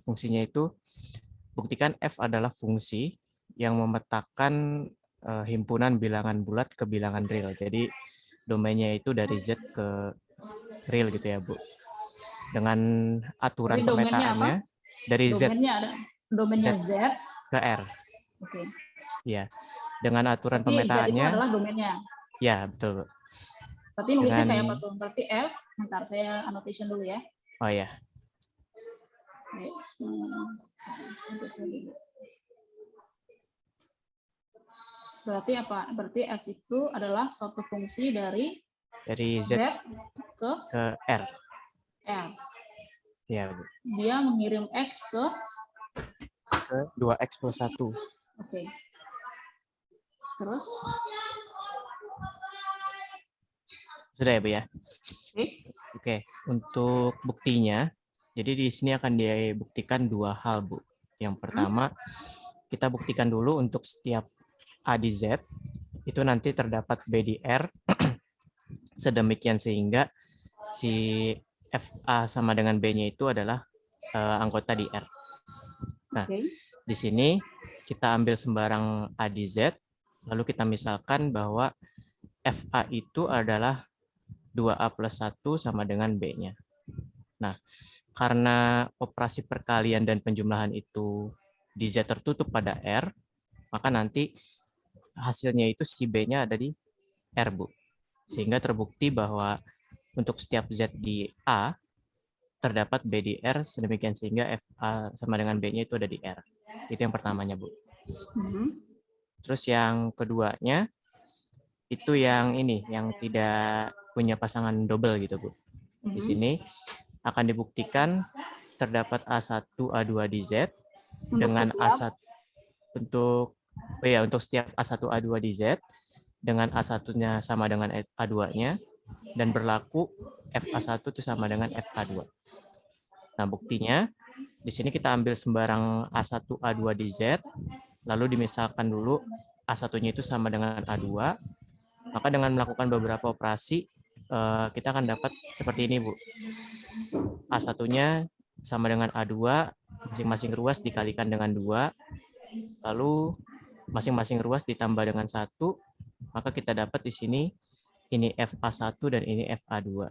fungsinya itu buktikan F adalah fungsi yang memetakan himpunan bilangan bulat ke bilangan real. Jadi domainnya itu dari Z ke real gitu ya Bu. Dengan aturan Jadi domainnya pemetaannya apa? dari Domainnya ada domainnya Z ke R. Oke. Ya, dengan aturan Berarti Z itu pemetaannya. adalah domainnya. Ya betul. Berarti nulisnya kayak apa tuh? Berarti F. Bentar saya annotation dulu ya. Oh ya. Berarti apa? Berarti F itu adalah suatu fungsi dari Z ke R. R. Ya, Bu. Dia mengirim X ke 2X plus 1. Oke. Terus? Sudah ya, Bu ya? Oke. Oke, untuk buktinya, jadi di sini akan dibuktikan dua hal, Bu. Yang pertama, kita buktikan dulu untuk setiap A di Z, itu nanti terdapat B di R, sedemikian sehingga si FA sama dengan B-nya itu adalah anggota di R. Nah, di sini kita ambil sembarang A di Z, lalu kita misalkan bahwa FA itu adalah 2A plus 1 sama dengan B-nya. Nah, karena operasi perkalian dan penjumlahan itu di Z tertutup pada R, maka nanti hasilnya itu si B-nya ada di R, Bu. Sehingga terbukti bahwa untuk setiap Z di A, terdapat B di R, sedemikian sehingga FA sama dengan B-nya itu ada di R. Itu yang pertamanya, Bu. Terus yang keduanya, itu yang ini, yang tidak punya pasangan double gitu, Bu. Di sini akan dibuktikan terdapat A1, A2 di Z dengan A1 untuk setiap A1, A2 di Z dengan A1-nya sama dengan A2-nya dan berlaku FA1 itu sama dengan FA2. Nah, buktinya di sini kita ambil sembarang A1, A2 di Z, lalu dimisalkan dulu A1-nya itu sama dengan A2, maka dengan melakukan beberapa operasi, kita akan dapat seperti ini, Bu. A1-nya sama dengan A2, masing-masing ruas dikalikan dengan 2, lalu masing-masing ruas ditambah dengan 1, maka kita dapat di sini ini FA1 dan ini FA2.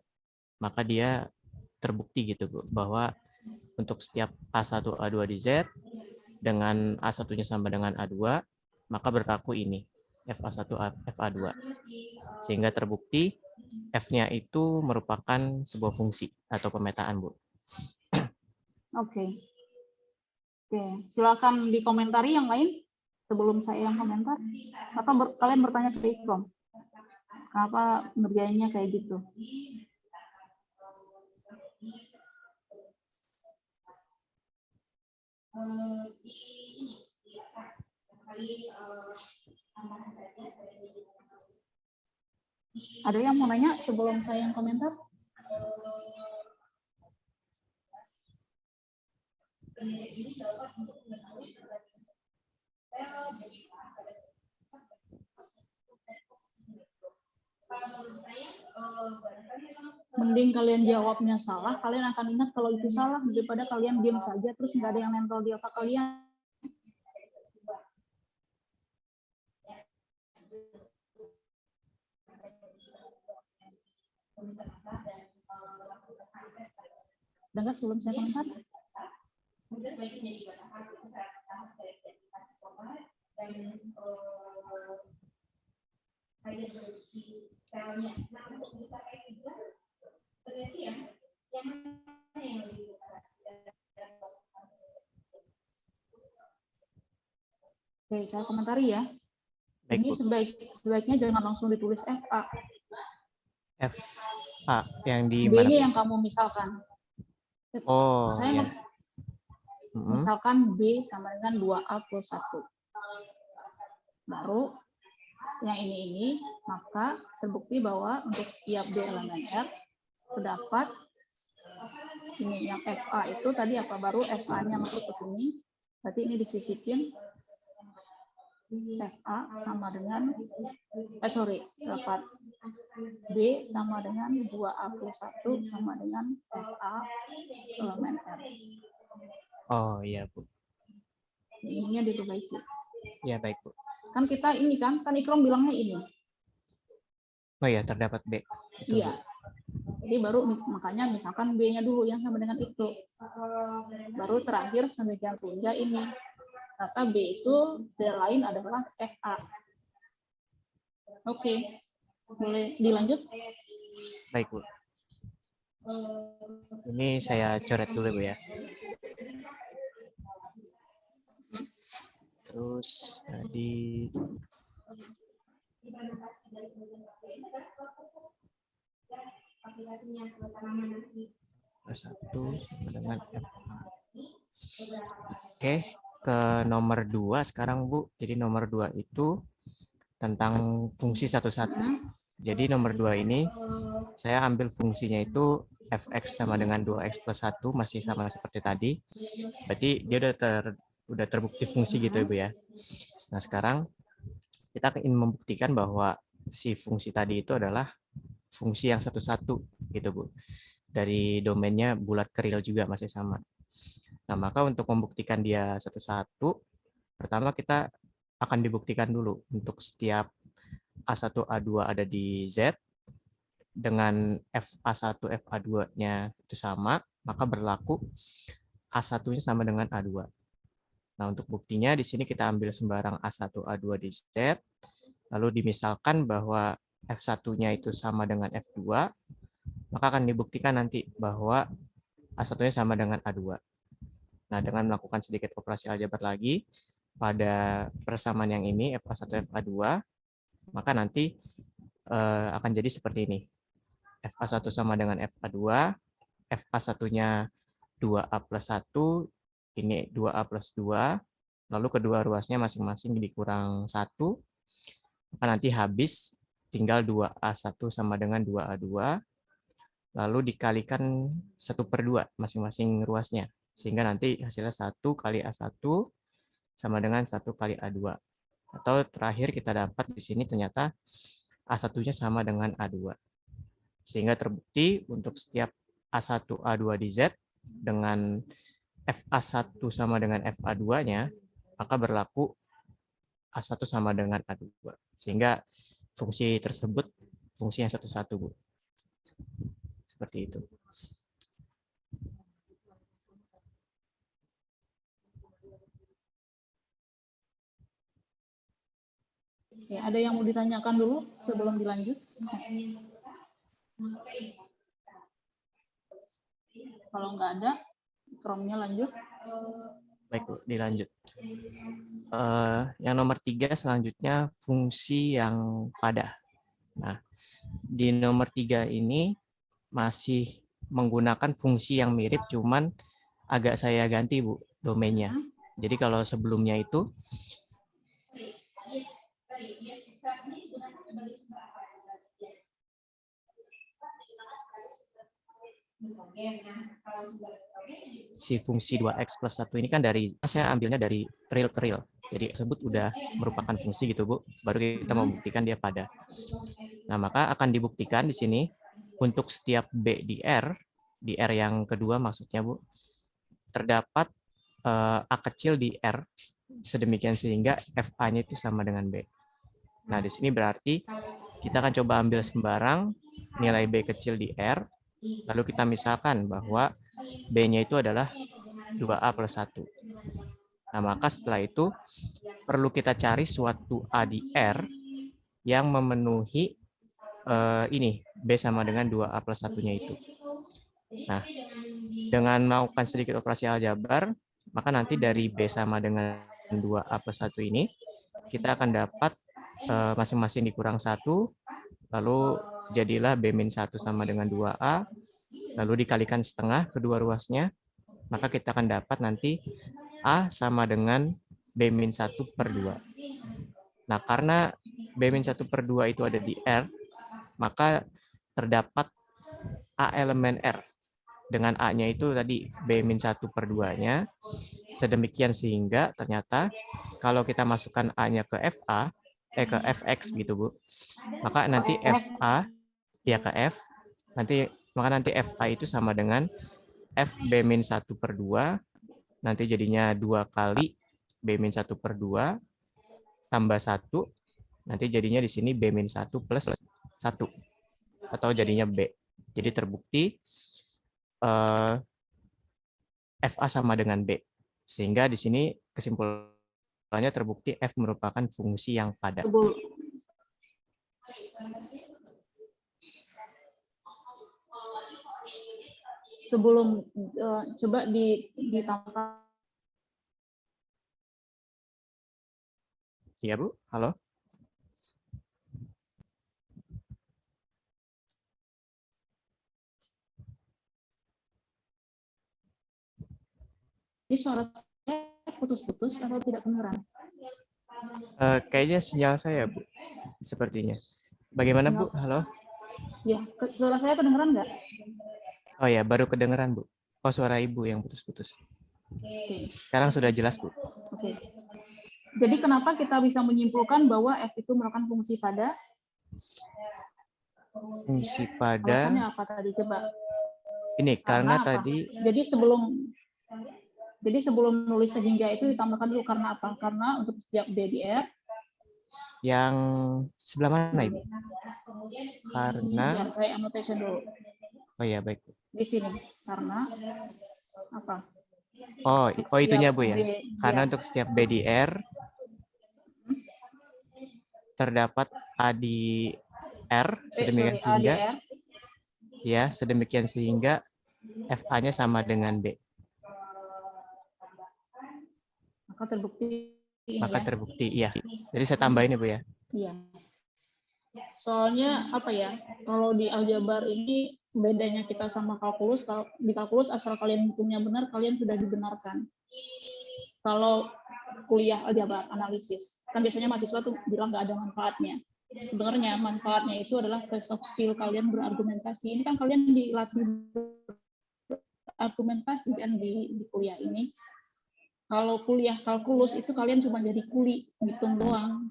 Maka dia terbukti gitu Bu, bahwa untuk setiap A1, A2 di Z dengan A1-nya sama dengan A2, maka berlaku ini FA1, FA2. Sehingga terbukti F-nya itu merupakan sebuah fungsi atau pemetaan, Bu. Oke. Oke, silakan dikomentari yang lain sebelum saya yang komentar. Atau kalian bertanya ke Ikrom. Kenapa ngerjainnya kayak gitu? Ada yang mau nanya sebelum saya yang komentar? Mending kalian jawabnya salah, kalian akan ingat kalau itu salah daripada kalian diam saja terus nggak ada yang nempel di otak kalian. Dengar sebelum saya komentar? Oke, saya komentari ya. Baik, Ini Bu. sebaiknya jangan langsung ditulis FA. FA yang di mana? B-nya Bu? yang kamu misalkan. Oh, Saya ya. misalkan B sama dengan 2A plus 1. Baru yang ini, maka terbukti bahwa untuk setiap D elemen R, terdapat ini yang FA itu tadi apa? Baru FA-nya masuk ke sini. Berarti ini disisipin FA sama dengan, dapat B sama dengan 2A plus 1 sama dengan FA elemen R. Oh, iya, Bu. Ininya diperbaiki. Ya, baik, Bu. Kan kita ini kan Ikrom bilangnya ini. Oh ya, terdapat B. Betul, Iya. Bu. Jadi baru makanya misalkan B-nya dulu yang sama dengan itu. Baru terakhir sehingga ini. Kata B itu tidak lain adalah FA. Oke. Boleh dilanjut? Baik, Bu. Ini saya coret dulu, Bu ya. Terus tadi satu dengan FA. Oke, ke nomor 2 sekarang, Bu. Jadi nomor 2 itu tentang fungsi satu-satu. Jadi nomor 2 ini saya ambil fungsinya itu fx sama dengan 2x plus 1, masih sama seperti tadi. Berarti dia udah terbukti fungsi gitu ya, Bu ya. Nah, sekarang kita ingin membuktikan bahwa si fungsi tadi itu adalah fungsi yang satu-satu gitu, Bu. Dari domainnya bulat keril juga masih sama. Nah, maka untuk membuktikan dia satu-satu, pertama kita akan dibuktikan dulu untuk setiap A1, A2 ada di Z, dengan FA1, FA2-nya itu sama, maka berlaku A1-nya sama dengan A2. Nah, untuk buktinya di sini kita ambil sembarang A1, A2 di Z, lalu dimisalkan bahwa F1-nya itu sama dengan F2, maka akan dibuktikan nanti bahwa A1-nya sama dengan A2. Nah, dengan melakukan sedikit operasi aljabar lagi, pada persamaan yang ini, FA1, FA2, maka nanti akan jadi seperti ini. FA1 sama dengan FA2, FA1-nya 2A plus 1, ini 2A plus 2, lalu kedua ruasnya masing-masing dikurang 1, maka nanti habis tinggal 2A1 sama dengan 2A2, lalu dikalikan 1/2 masing-masing ruasnya, sehingga nanti hasilnya 1 kali A1 sama dengan 1 kali A2. Atau terakhir kita dapat di sini ternyata A1-nya sama dengan A2. Sehingga terbukti untuk setiap A1, A2 di Z dengan FA1 sama dengan FA2-nya, maka berlaku A1 sama dengan A2. Sehingga fungsi tersebut fungsi yang satu-satu, Bu. Seperti itu. Oke, ada yang mau ditanyakan dulu sebelum dilanjut? Kalau nggak ada, Chrome-nya lanjut. Baik, Bu, dilanjut. Yang nomor 3 selanjutnya fungsi yang pada. Nah, di nomor 3 ini masih menggunakan fungsi yang mirip, cuman agak saya ganti, Bu, domainnya. Jadi kalau sebelumnya itu si fungsi 2x plus 1 ini kan saya ambilnya dari real ke real. Jadi tersebut udah merupakan fungsi gitu, Bu. Baru kita membuktikan dia pada. Nah, maka akan dibuktikan di sini untuk setiap B di R yang kedua maksudnya, Bu, terdapat A kecil di R sedemikian sehingga FA-nya itu sama dengan B. Nah, di sini berarti kita akan coba ambil sembarang nilai B kecil di R, lalu kita misalkan bahwa B-nya itu adalah 2A plus 1. Nah, maka setelah itu perlu kita cari suatu A di R yang memenuhi ini, B sama dengan 2A plus 1-nya itu. Nah, dengan melakukan sedikit operasi aljabar, maka nanti dari B sama dengan 2A plus 1 ini, kita akan dapat masing-masing dikurang 1, lalu jadilah B-1 sama dengan 2A, lalu dikalikan setengah kedua ruasnya, maka kita akan dapat nanti A sama dengan B-1 per 2. Nah, karena B-1 per 2 itu ada di R, maka terdapat A elemen R. Dengan A-nya itu tadi B-1 per 2-nya, sedemikian sehingga ternyata kalau kita masukkan A-nya ke FA, ke Fx gitu, Bu, maka nanti FA, ya ke F, maka nanti FA itu sama dengan F B-1 per 2, nanti jadinya 2 kali B-1 per 2, tambah 1, nanti jadinya di sini B-1 plus 1, atau jadinya B. Jadi terbukti FA sama dengan B. Sehingga di sini kesimpulannya terbukti F merupakan fungsi yang pada. Sebelum coba ditambah. Iya, Bu. Halo. Ini suara saya putus-putus atau tidak kedengeran? Kayaknya sinyal saya, Bu. Sepertinya. Bagaimana, Bu? Halo. Ya, suara saya kedengeran nggak? Oh ya, baru kedengeran, Bu. Oh, suara Ibu yang putus-putus. Sekarang sudah jelas, Bu. Oke. Jadi kenapa kita bisa menyimpulkan bahwa F itu merupakan fungsi pada? Fungsi pada. Alasannya apa tadi? Coba. Ini karena apa? tadi. Jadi sebelum nulis sehingga itu ditambahkan dulu karena apa? Karena untuk setiap B di R. Yang sebelah mana, Ibu? Karena. Ya, saya annotation dulu. Oh ya, baik. Di sini. Karena apa? Oh itunya, Bu ya. Karena ya. untuk setiap B di R terdapat A di R sedemikian sehingga A di R. Ya, sedemikian sehingga FA-nya sama dengan B. Maka terbukti iya. Jadi saya tambahin ya, Bu ya. Iya. Soalnya apa ya? Kalau di aljabar ini bedanya kita sama kalkulus, kalau di kalkulus asal kalian hitungnya benar, kalian sudah dibenarkan. Kalau kuliah aljabar analisis, kan biasanya mahasiswa tuh bilang nggak ada manfaatnya. Sebenarnya manfaatnya itu adalah soft skill kalian berargumentasi. Ini kan kalian dilatih argumentasi kan di kuliah ini. Kalau kuliah kalkulus itu kalian cuma jadi kuli, hitung doang.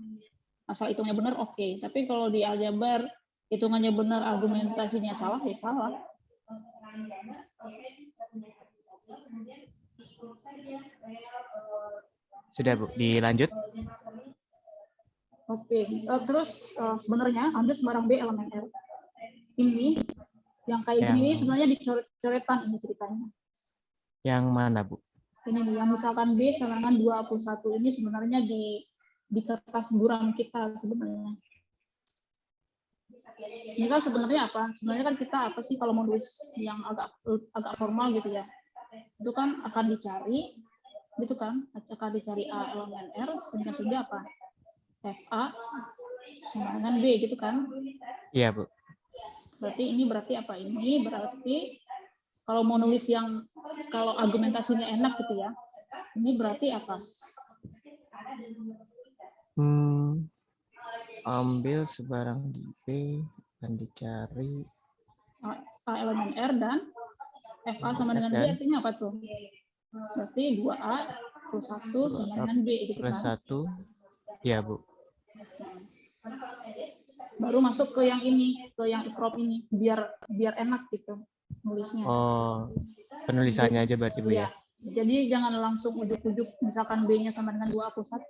Asal hitungnya benar oke. Tapi kalau di aljabar hitungannya benar, argumentasinya salah, ya salah. Sudah, Bu, dilanjut. Oke. Oke, terus sebenarnya ambil sembarang B elemen R. Ini yang kayak gini Yang- sebenarnya dicoret-coretan ini ceritanya. Yang mana, Bu? Ini nih, yang misalkan B sama dengan 21 ini sebenarnya di kertas buram kita sebenarnya. Ini kan sebenarnya apa? Sebenarnya kan kita apa sih kalau mau nulis yang agak formal gitu ya? Itu kan akan dicari, gitu kan? Akan dicari A elemen R sehingga apa? FA sama dengan B gitu kan? Iya, Bu. Berarti apa? Ini berarti kalau mau nulis yang kalau argumentasinya enak gitu ya. Ini berarti apa? Ambil sebarang di B dan dicari A elemen R dan FA sama dengan B dan artinya apa tuh? Berarti 2A plus 1 sama dengan B gitu plus kan. 1. Ya, Bu. Baru masuk ke yang ini, ke yang ikrop ini biar enak gitu nulisnya. Oh, penulisannya aja berarti, Bu, ya? Jadi jangan langsung ujuk-ujuk misalkan B-nya sama dengan 2A plus 1.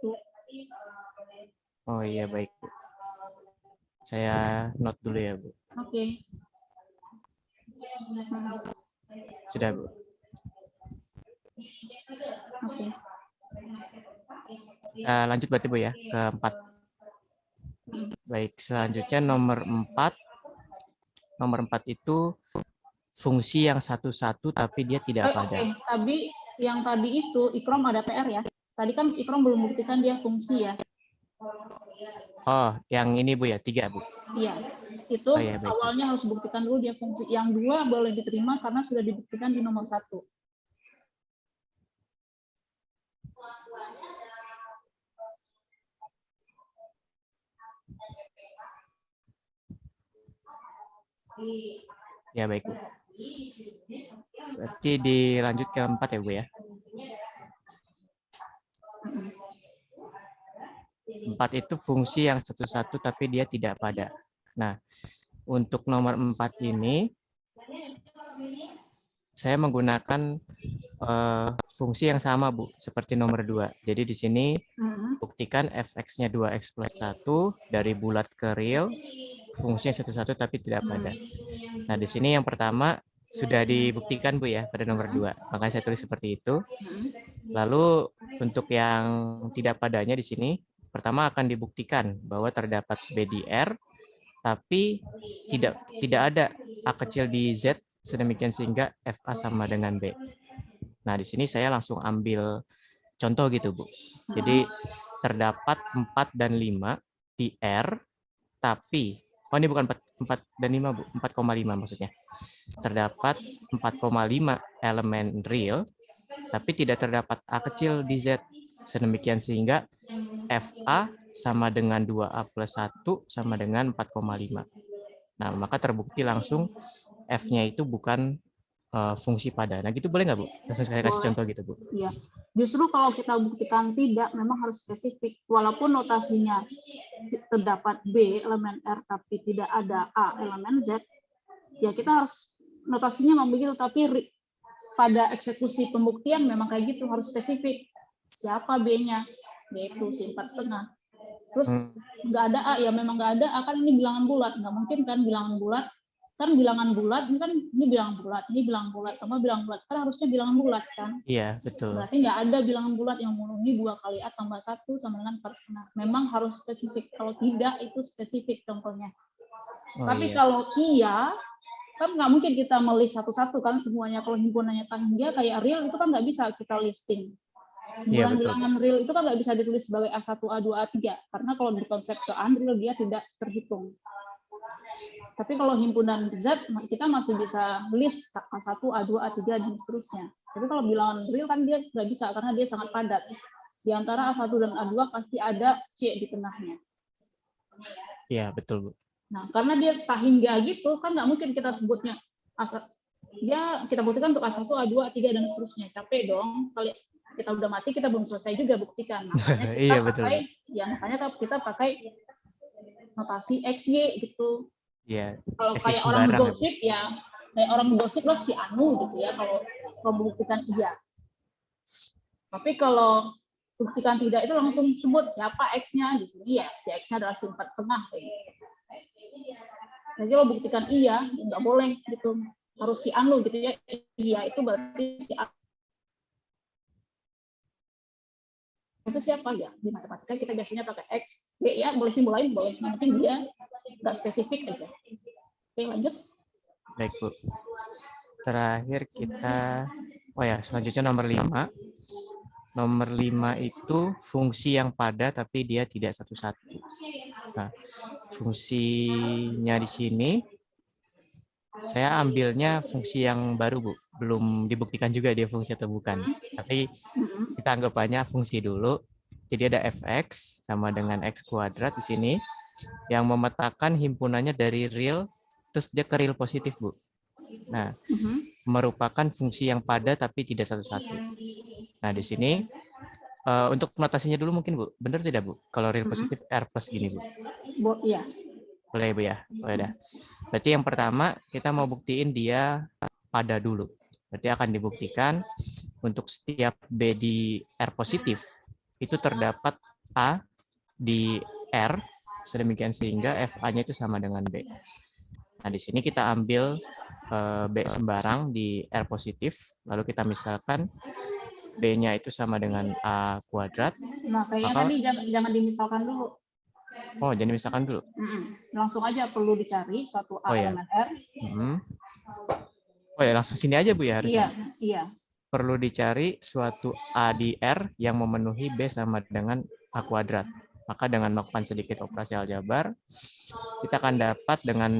Oh iya, baik, Bu. Saya note dulu ya, Bu. Oke. Sudah, Bu. Oke. Lanjut berarti, Bu, ya, ke 4. Baik, selanjutnya nomor 4. Nomor 4 itu fungsi yang satu-satu tapi dia tidak pada. Oke, tapi yang tadi itu Ikrom ada PR ya. Tadi kan Ikrom belum buktikan dia fungsi ya. Oh, yang ini, Bu, ya, 3, Bu. Iya, itu Oh, iya, baik, Bu. awalnya harus buktikan dulu dia fungsi. Yang 2 boleh diterima karena sudah dibuktikan di nomor 1. Ya, baik, Bu. Berarti dilanjut ke 4 ya, Bu, ya. 4 itu fungsi yang satu-satu tapi dia tidak pada. Nah, untuk nomor 4 ini saya menggunakan fungsi yang sama, Bu, seperti nomor 2. Jadi di sini buktikan fx-nya 2x plus 1 dari bulat ke real, fungsinya satu-satu tapi tidak pada. Nah, di sini yang pertama sudah dibuktikan, Bu, ya, pada nomor 2. Makanya saya tulis seperti itu. Lalu untuk yang tidak padanya di sini, pertama akan dibuktikan bahwa terdapat B di R, tapi tidak ada A kecil di Z, sedemikian sehingga FA sama dengan B. Nah, di sini saya langsung ambil contoh gitu, Bu. Jadi terdapat 4 dan 5 di R, tapi, oh ini bukan 4 dan 5, Bu, 4,5 maksudnya. Terdapat 4,5 elemen real, tapi tidak terdapat A kecil di Z, sedemikian sehingga FA sama dengan 2A plus 1 sama dengan 4,5. Nah, maka terbukti langsung F-nya itu bukan fungsi pada. Nah, gitu boleh nggak, Bu? Langsung saya kasih contoh gitu, Bu. Iya. Justru kalau kita buktikan tidak, memang harus spesifik. Walaupun notasinya terdapat B elemen R tapi tidak ada A elemen Z, ya kita harus notasinya memang begitu, tapi pada eksekusi pembuktian memang kayak gitu, harus spesifik. Siapa B-nya? Yaitu si 4,5. Terus nggak ada A, ya memang nggak ada A, kan ini bilangan bulat. Nggak mungkin kan bilangan bulat. Kan bilangan bulat, ini bilangan bulat, ini bilangan bulat, tambah bilangan bulat. Kan harusnya bilangan bulat kan? Iya, betul. Berarti nggak ada bilangan bulat yang memenuhi 2 kali A tambah 1 sama dengan 4,5. Memang harus spesifik. Kalau tidak, itu spesifik contohnya. Oh, Tapi iya. kalau iya, kan nggak mungkin kita melis satu-satu kan semuanya. Kalau himpunannya tangga kayak real itu kan nggak bisa kita listing. Iya, betul. Bilangan real itu kan nggak bisa ditulis sebagai A1, A2, A3. Karena kalau di konsep ke unreal dia tidak terhitung. Tapi kalau himpunan Z, kita masih bisa list A1, A2, A3, dan seterusnya. Tapi kalau bilangan real kan dia nggak bisa karena dia sangat padat. Di antara A1 dan A2 pasti ada C di tengahnya. Iya, betul, Bu. Nah, karena dia tahingga gitu, kan nggak mungkin kita sebutnya dia kita buktikan untuk A1, A2, A3, dan seterusnya. Capek dong. Kalau kita udah mati, kita belum selesai juga buktikan. Makanya kita Iya, betul. makanya kita pakai notasi XY gitu. Iya. Kalau XY kayak orang sembarang, gosip ya, kayak orang gosip lah si Anu gitu ya, kalau membuktikan iya. Tapi kalau buktikan tidak itu langsung sebut siapa X-nya di sini ya, si X-nya adalah si 4 tengah kayak gitu. Jadi kalau buktikan iya, nggak boleh gitu. Harus si anu gitu ya. Iya itu berarti si A itu siapa ya? Di matematika kita biasanya pakai X, Y ya, boleh simbol lain boleh. Yang penting dia nggak spesifik aja. Oke, lanjut. Baik, Bu. Terakhir kita, oh ya, selanjutnya nomor 5. Nomor 5 itu fungsi yang pada tapi dia tidak satu-satu. Nah, fungsinya di sini saya ambilnya fungsi yang baru, Bu. Belum dibuktikan juga dia fungsi atau bukan. Tapi kita anggapannya fungsi dulu. Jadi ada fx sama dengan x kuadrat di sini yang memetakan himpunannya dari real terus dia ke real positif, Bu. Nah, merupakan fungsi yang pada tapi tidak satu-satu. Nah, di sini untuk notasinya dulu mungkin, Bu. Benar tidak, Bu? Kalau real positif R plus gini, Bu. Iya. Boleh, Bu ya? Boleh dah. Berarti yang pertama kita mau buktiin dia pada dulu. Berarti akan dibuktikan untuk setiap B di R positif itu terdapat A di R sedemikian sehingga FA-nya itu sama dengan B. Nah, di sini kita ambil B sembarang di R positif, lalu kita misalkan B-nya itu sama dengan A kuadrat. Nah, kayaknya Maka, tadi jangan dimisalkan dulu. oh, jadi misalkan dulu. Langsung aja perlu dicari suatu A Oh ya. elemen R. Oh ya, langsung sini aja, Bu ya harusnya. Iya. Perlu dicari suatu A di R yang memenuhi B sama dengan A kuadrat. Maka dengan melakukan sedikit operasi aljabar, kita akan dapat dengan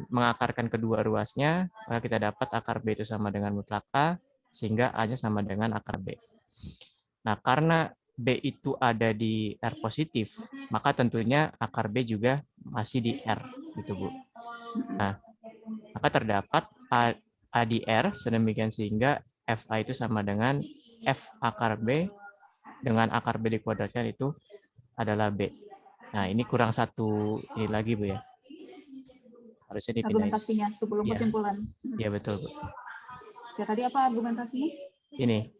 mengakarkan kedua ruasnya, maka kita dapat akar B itu sama dengan mutlak A, sehingga A-nya sama dengan akar B. Nah, karena B itu ada di R positif, maka tentunya akar B juga masih di R, gitu, Bu. Nah, maka terdapat A di R, sedemikian sehingga FA itu sama dengan F akar B dengan akar B dikuadratkan itu adalah B. Nah, ini kurang satu ini lagi, Bu ya. Harusnya dipindahin. Argumentasinya sebelum kesimpulan. Iya, betul, Bu. Ya, tadi apa argumentasinya? Ini,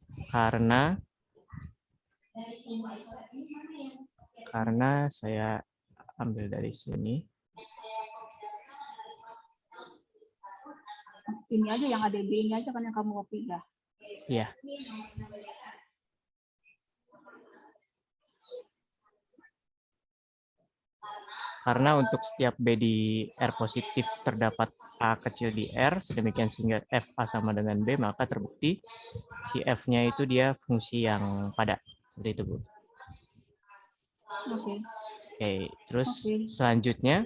karena saya ambil dari sini. Ini aja yang ada B-nya aja kan yang kamu copy ya. Iya. Karena untuk setiap B di R positif terdapat A kecil di R, sedemikian sehingga FA sama dengan B, maka terbukti si F-nya itu dia fungsi yang pada. Seperti itu, Bu. Oke, terus selanjutnya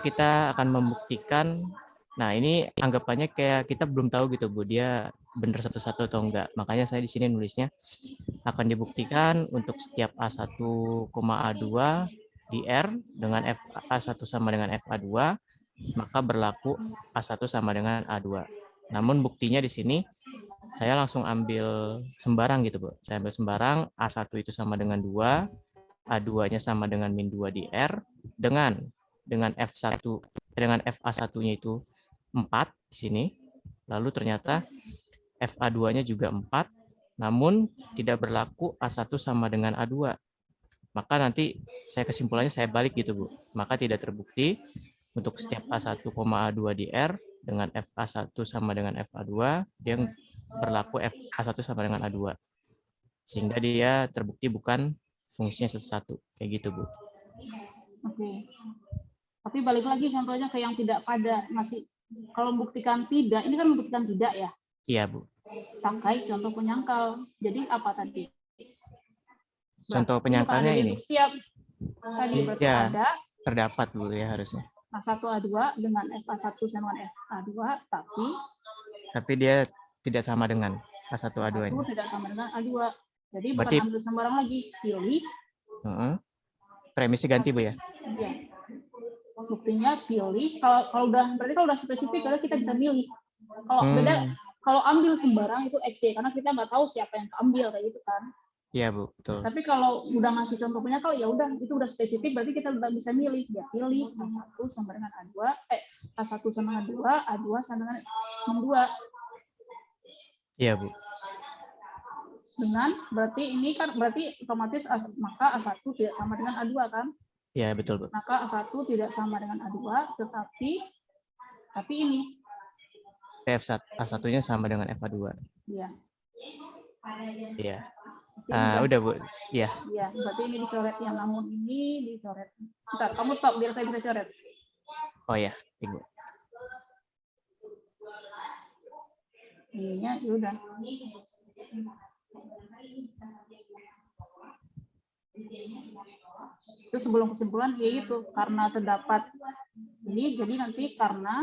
kita akan membuktikan, nah ini anggapannya kayak kita belum tahu gitu, Bu, dia benar satu-satu atau enggak. Makanya saya di sini nulisnya akan dibuktikan untuk setiap A1, A2 di R dengan A1 sama dengan FA2, maka berlaku A1 sama dengan A2. Namun buktinya di sini saya langsung ambil sembarang gitu, Bu. Saya ambil sembarang A1 itu sama dengan 2, A2-nya sama dengan min 2 di R, dengan F1 dengan FA1-nya itu 4 di sini. Lalu ternyata FA2-nya juga 4, namun tidak berlaku A1 sama dengan A2. Maka nanti saya kesimpulannya saya balik gitu, Bu. Maka tidak terbukti untuk setiap A1, A2 di R dengan FA1 sama dengan FA2 dia berlaku A1 sama dengan A2. Sehingga dia terbukti bukan fungsinya satu-satu. Kayak gitu, Bu. Oke. Tapi balik lagi contohnya ke yang tidak pada, masih kalau membuktikan tidak, ini kan membuktikan tidak ya? Iya, Bu. Pakai contoh penyangkal. Jadi apa tadi? Contoh penyangkalnya ini. Setiap tadi berarti iya, ada terdapat, Bu, ya harusnya. A1 A2 dengan FA1 sama dengan FA2, tapi dia tidak sama dengan A1 A2-nya. Tidak sama dengan A2. Jadi berarti, bukan ambil sembarang lagi, pilih. Premisnya ganti, Bu ya? Iya. Buktinya pilih. Kalau udah spesifik, kita bisa milih. Kalau beda, kalau ambil sembarang itu X, karena kita nggak tahu siapa yang ambil kayak gitu kan. Iya, Bu, betul. Tapi kalau udah ngasih contoh penyangkal, ya udah itu udah spesifik, berarti kita udah bisa milih. Ya pilih A1 sama dengan A2, A1 sama A2, A2 sama dengan 2. Iya, Bu. berarti ini kan berarti otomatis maka A1 tidak sama dengan A2 kan? Ya, betul, Bu. Maka A1 tidak sama dengan A2, tetapi ini F1, A1-nya sama dengan FA2. ya. Iya. Berarti ini Udah, Bu. Iya. ya, berarti ini dicoret ya, namun ini dicoret. Bentar, kamu stop biar saya bisa coret. Oh ya, tunggu. Ininya ya udah. Terus sebelum kesimpulan ya itu karena terdapat ini, jadi nanti karena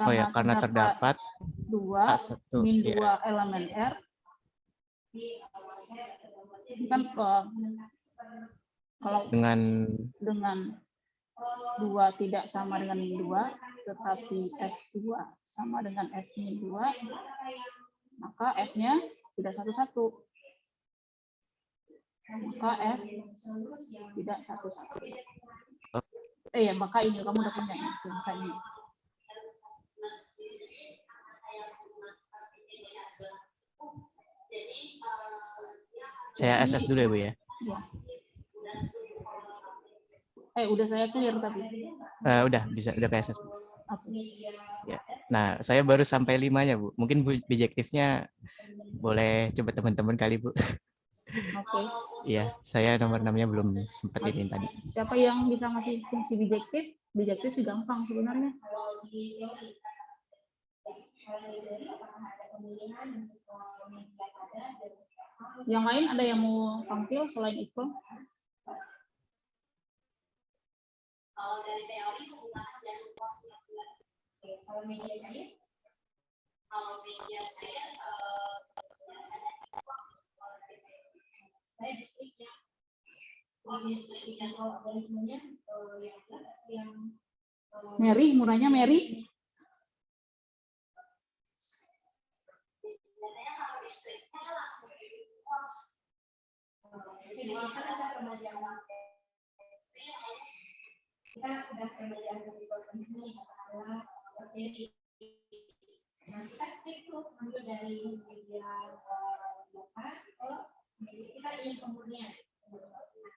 Oh ya, karena terdapat 2 A1, min 2 ya. elemen R. Ini kan kalau Dengan 2 tidak sama dengan min 2, tetapi F2 sama dengan F min 2, maka F-nya tidak satu-satu. Maka F tidak satu-satu. Ya, maka ini kamu udah punya ya, maka ini. Saya SS dulu ya, Bu ya. Ya. Udah saya clear tapi. Udah ke SS, Bu. Oke. Ya. Nah, saya baru sampai 5-nya, Bu. Mungkin Bu bijektifnya boleh coba teman-teman kali, Bu. Oke. Iya, saya nomor 6-nya belum sempat ini tadi. Siapa yang bisa ngasih fungsi bijektif? Bijektif sih gampang sebenarnya. Yang lain ada yang mau tampil selain itu? Kalau dari teori menggunakan jalur positif. Kalau media cair, saya listriknya, kalau organismenya yang Mary, murahnya Mary. Kita sudah pembelajaran ini adalah materi. Nah, kita itu ambil dari media lokal ke media kita ingin kemudian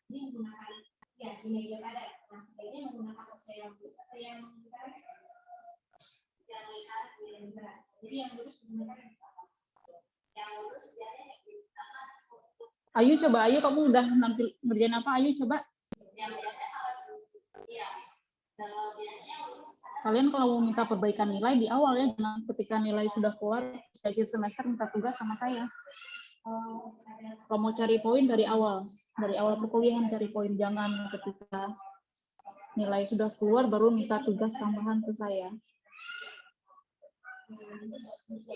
ini menggunakan ya di media padat. Nah, sebaiknya menggunakan proses yang lurus atau yang lingkaran. Yang lingkaran yang berat. Jadi yang lurus menggunakan yang lurus biasanya Ayu coba, Ayu kamu udah nampil ngerjain apa? Ayu coba. Kalian kalau mau minta perbaikan nilai di awal ya, jangan ketika nilai sudah keluar di akhir semester minta tugas sama saya. Kalau mau cari poin dari awal perkuliahan cari poin, jangan ketika nilai sudah keluar baru minta tugas tambahan ke saya.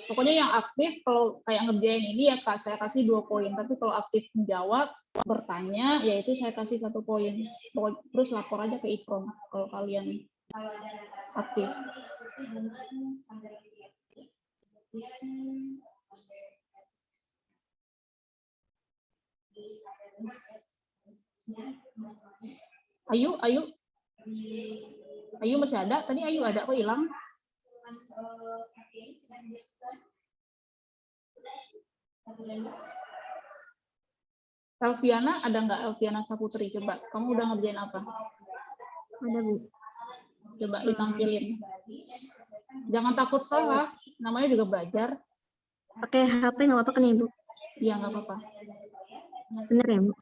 Pokoknya yang aktif kalau kayak ngerjain ini ya Kak, saya kasih 2 poin, tapi kalau aktif menjawab, bertanya, yaitu saya kasih 1 poin. Terus lapor aja ke IPROM kalau kalian aktif. Ayu masih ada? Tadi Ayu ada, kok hilang? Elviana ada nggak? Elviana Saputri, coba kamu udah ngerjain apa? Ada, Bu. Coba ditampilin. Jangan takut salah, namanya juga belajar. Pakai HP nggak apa-apa kan, Ibu? Iya, nggak apa-apa. Bener ya, Bu?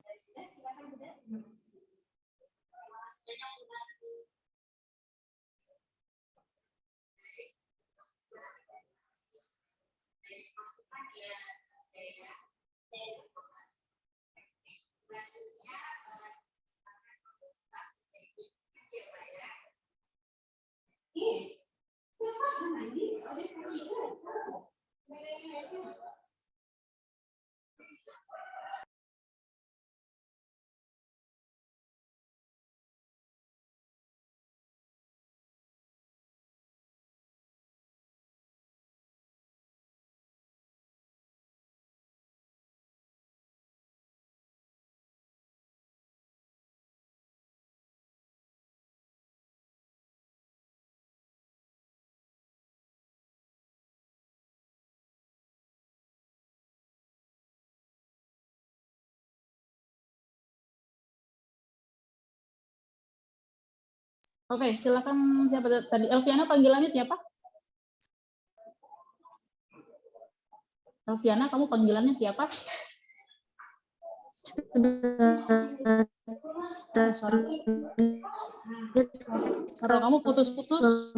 Oke, silakan siapa tadi? Elviana panggilannya siapa? Elviana, kamu panggilannya siapa? Suara kamu putus-putus.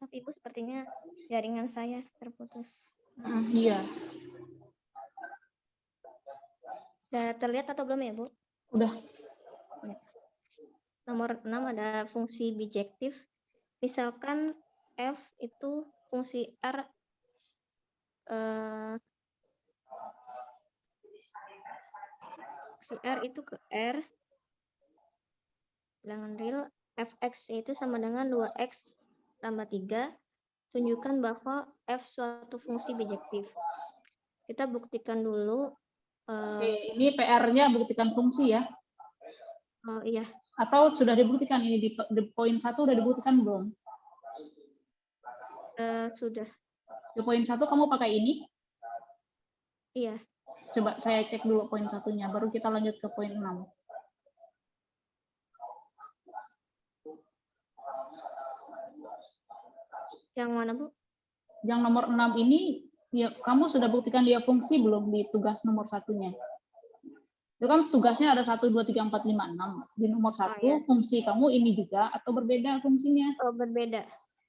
Tapi Ibu sepertinya jaringan saya terputus. Iya, Sudah terlihat atau belum ya, Bu? udah. Ya. Nomor 6 ada fungsi bijektif. Misalkan F itu fungsi R fungsi R itu ke R bilangan real, fx itu sama dengan 2x tambah 3. Tunjukkan bahwa F suatu fungsi bijektif. Kita buktikan dulu. Oke, ini PR-nya buktikan fungsi ya? Oh iya, Atau sudah dibuktikan ini di poin 1 udah dibuktikan belum? sudah. Di poin 1 kamu pakai ini? Iya. Coba saya cek dulu poin 1-nya, baru kita lanjut ke poin 6. Yang mana, Bu? Yang nomor 6 ini, ya, kamu sudah buktikan dia fungsi belum di tugas nomor 1-nya? Itu kan tugasnya ada 1, 2, 3, 4, 5, 6. Di nomor 1, iya. fungsi kamu ini juga atau berbeda fungsinya? Oh, berbeda.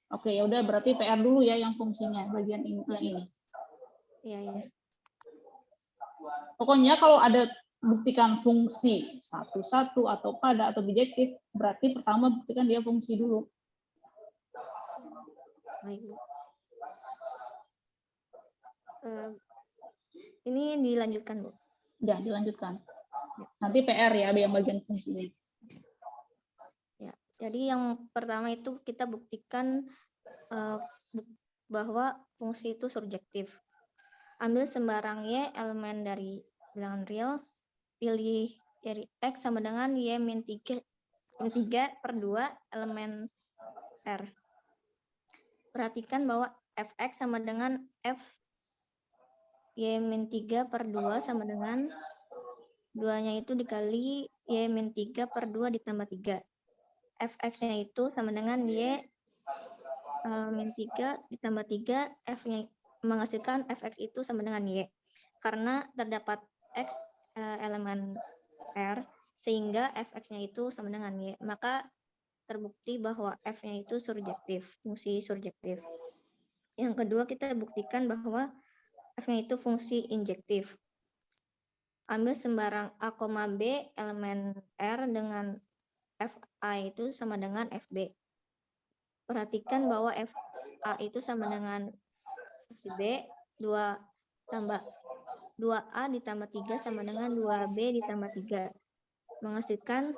Oke, ya udah berarti PR dulu ya yang fungsinya, bagian ini, yang ini. Iya, iya. Pokoknya kalau ada buktikan fungsi satu-satu atau pada atau bijektif, berarti pertama buktikan dia fungsi dulu. Baik, Bu. Ini dilanjutkan, Bu. Ya, dilanjutkan. Nanti PR ya, yang bagian fungsinya. Ya, jadi yang pertama itu kita buktikan bahwa fungsi itu surjektif. Ambil sembarang Y elemen dari bilangan real, pilih dari X sama dengan Y min 3 per 2 elemen R. Perhatikan bahwa Fx sama dengan F Y min 3 per 2 sama dengan 2-nya itu dikali Y min 3 per 2 ditambah 3. Fx-nya itu sama dengan Y min 3 ditambah 3, F-nya menghasilkan Fx itu sama dengan Y. Karena terdapat X elemen R, sehingga Fx-nya itu sama dengan Y. Maka terbukti bahwa F-nya itu surjektif, fungsi surjektif. Yang kedua, kita buktikan bahwa F-nya itu fungsi injektif. Ambil sembarang A, B elemen R dengan FA itu sama dengan FB. Perhatikan bahwa FA itu sama dengan fungsi B, 2A ditambah 3 sama dengan 2B ditambah 3. Menghasilkan,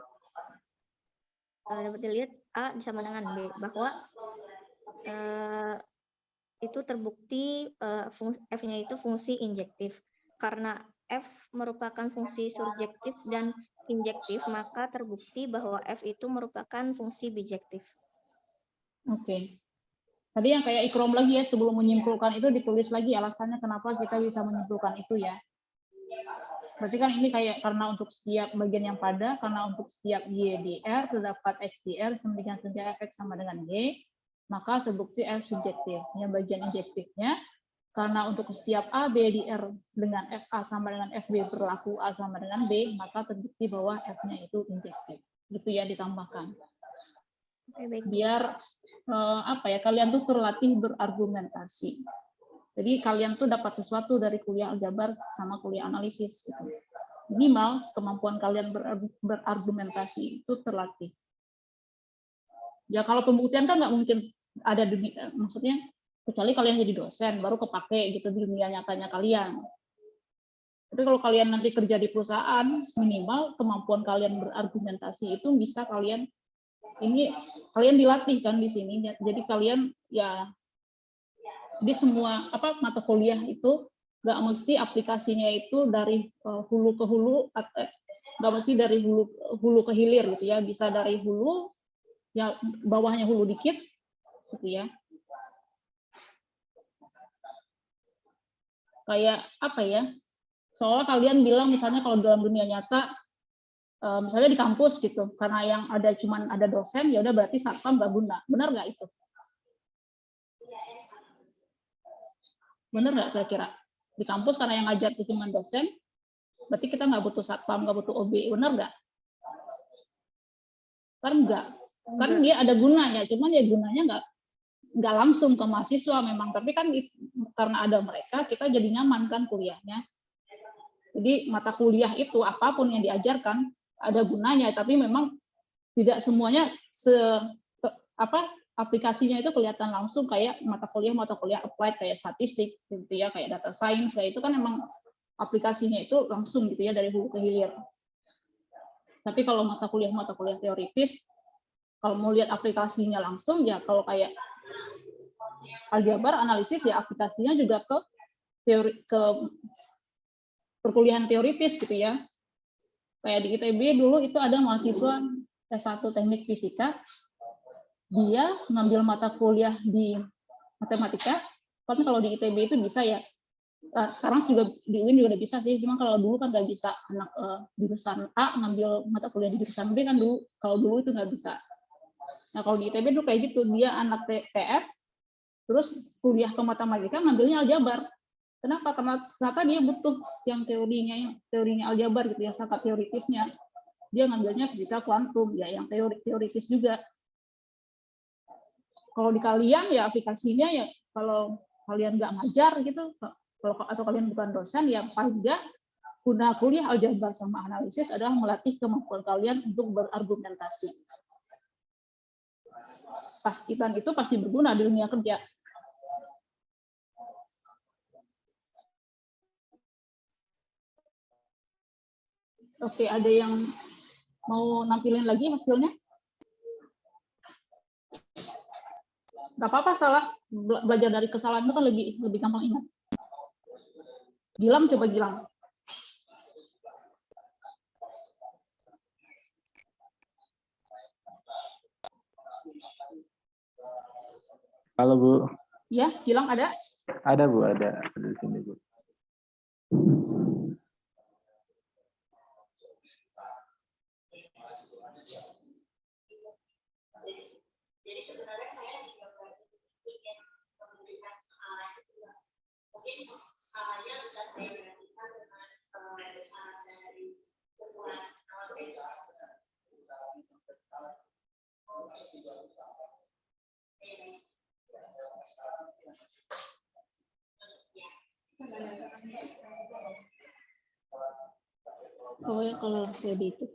dapat dilihat A sama dengan B, bahwa itu terbukti F-nya itu fungsi injektif. Karena F merupakan fungsi surjektif dan injektif, maka terbukti bahwa F itu merupakan fungsi bijektif. Oke. Tadi yang kayak ikrom lagi ya, sebelum menyimpulkan itu ditulis lagi alasannya kenapa kita bisa menyimpulkan itu ya. Berarti kan ini kayak karena untuk setiap bagian yang pada, karena untuk setiap Y di R terdapat X di R sama dengan Fx sama dengan Y, maka terbukti F subjektif. Yang bagian injektifnya, karena untuk setiap A, B di R dengan FA sama dengan FB berlaku A sama dengan B, maka terbukti bahwa F-nya itu injektif. Gitu ya, ditambahkan. Biar kalian tuh terlatih berargumentasi. Jadi kalian tuh dapat sesuatu dari kuliah aljabar sama kuliah analisis. Gitu. Minimal kemampuan kalian berargumentasi itu terlatih. Ya kalau pembuktian kan nggak mungkin ada maksudnya kecuali kalian jadi dosen baru kepake gitu di dunia nyatanya kalian. Tapi kalau kalian nanti kerja di perusahaan, minimal kemampuan kalian berargumentasi itu bisa kalian ini kalian dilatih kan di sini. Jadi kalian ya di semua mata kuliah itu nggak mesti aplikasinya itu dari hulu ke hulu, nggak mesti dari hulu ke hilir gitu ya. Bisa dari hulu, ya bawahnya hulu dikit gitu ya. Kayak apa ya? Soalnya kalian bilang misalnya kalau dalam dunia nyata, misalnya di kampus gitu, karena yang ada cuman ada dosen, ya udah berarti satpam nggak guna. Benar nggak itu? Benar nggak kira-kira? Di kampus karena yang ngajar itu cuma dosen, berarti kita nggak butuh satpam, nggak butuh OB. Benar nggak? Kan nggak. Kan Enggak. dia ada gunanya, cuman ya gunanya nggak langsung ke mahasiswa memang. Tapi kan karena ada mereka, kita jadi nyaman kan kuliahnya. Jadi mata kuliah itu apapun yang diajarkan ada gunanya, tapi memang tidak semuanya aplikasinya itu kelihatan langsung kayak mata kuliah applied kayak statistik gitu ya, kayak data science, kayak itu kan memang aplikasinya itu langsung gitu ya dari hulu ke hilir. Tapi kalau mata kuliah teoritis, kalau mau lihat aplikasinya langsung ya kalau kayak aljabar analisis ya aplikasinya juga ke perkuliahan teoritis gitu ya. Kayak di ITB dulu itu ada mahasiswa S1 teknik fisika, dia ngambil mata kuliah di matematika, tapi kalau di ITB itu bisa ya. Sekarang juga di UIN juga udah bisa sih, cuma kalau dulu kan nggak bisa, anak jurusan A ngambil mata kuliah di jurusan B kan dulu, kalau dulu itu nggak bisa. Nah kalau di ITB dulu kayak gitu, dia anak TF, terus kuliah ke matematika ngambilnya aljabar. Kenapa? Karena ternyata dia butuh yang teorinya aljabar gitu ya, sangat teoritisnya. Dia ngambilnya fisika kuantum ya, yang teoritis juga. Kalau di kalian ya aplikasinya ya kalau kalian nggak ngajar gitu, atau kalian bukan dosen ya paling nggak guna kuliah aljabar sama analisis adalah melatih kemampuan kalian untuk berargumentasi. Pastikan itu pasti berguna di dunia kerja. Oke, ada yang mau nampilin lagi hasilnya? Gak apa-apa, salah. Belajar dari kesalahan itu kan lebih gampang ingat. Gilang, coba Gilang. Halo Bu, Ya, Gilang ada? ada Bu, ada di sini Bu. Jadi sebenarnya saya juga ingin memberikan skala itu juga. Mungkin skalanya bisa saya gantikan dengan besaran dari ukuran Oh ya, kalau saya itu.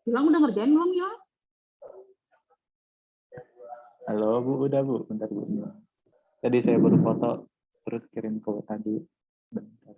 Gilang udah ngerjain belum, Gilang? Halo Bu, udah Bu, bentar Bu. Tadi saya baru foto, terus kirim ke tadi. Bentar.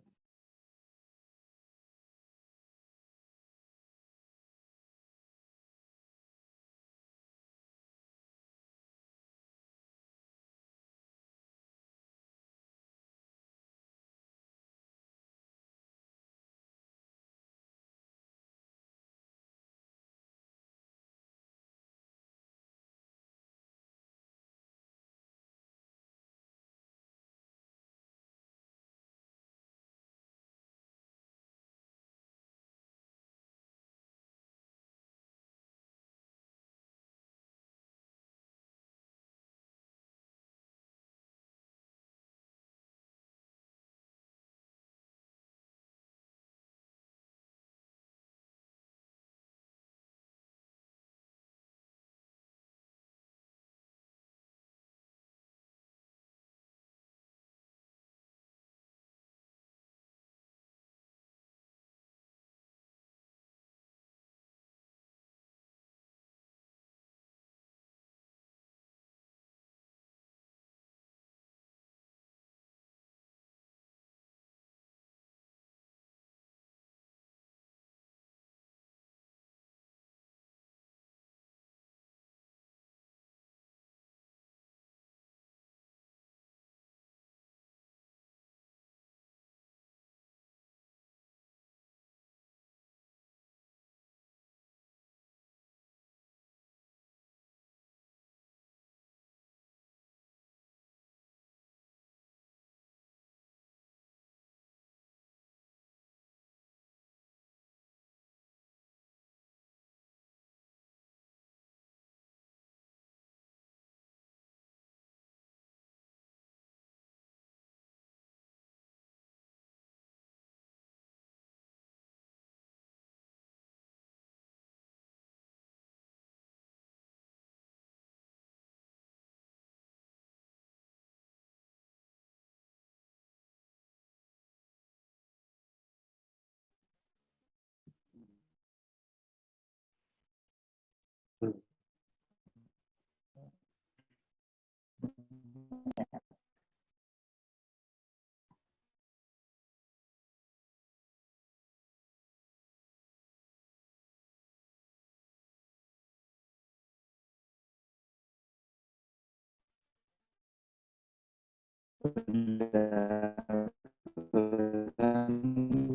Udah tulisan,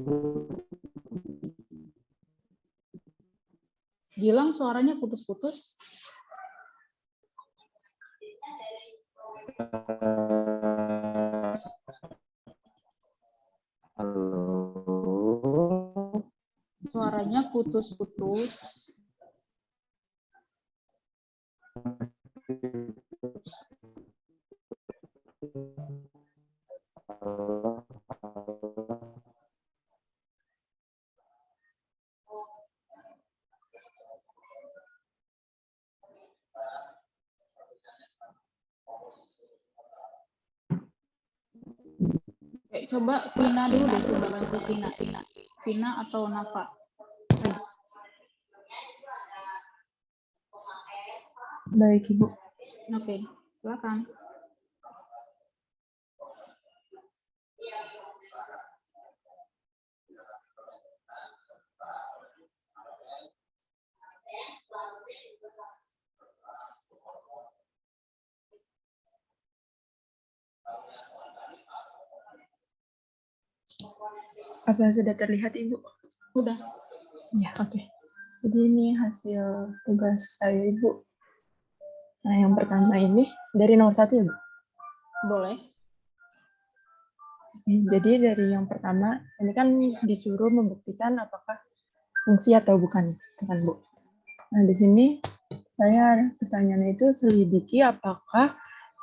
Bu. Gilang suaranya putus-putus. Halo. Suaranya putus-putus. Halo. Oke, coba Vina dulu deh, coba bantu Vina atau Nafa. Baik, Ibu. Oke, silakan. Apa sudah terlihat, Ibu? Udah. Ya, oke. Jadi ini hasil tugas saya, Ibu. Nah, yang pertama ini dari nomor 1 ya, Bu? Boleh. Jadi dari yang pertama, ini kan disuruh membuktikan apakah fungsi atau bukan, kan, Bu? Nah, di sini saya pertanyaannya itu selidiki apakah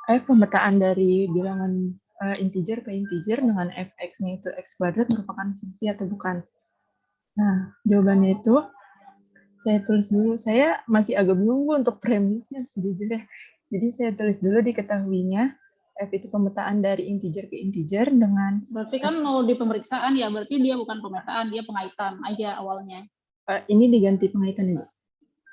pemetaan dari bilangan integer ke integer dengan fx-nya itu x kuadrat merupakan fungsi atau bukan. Nah, jawabannya itu saya tulis dulu. Saya masih agak bingung, Bu, untuk premisnya sejujurnya. Jadi saya tulis dulu diketahuinya f itu pemetaan dari integer ke integer dengan Berarti kan mau di pemeriksaan ya, berarti dia bukan pemetaan, dia pengaitan aja awalnya. ini diganti pengaitan, Ibu.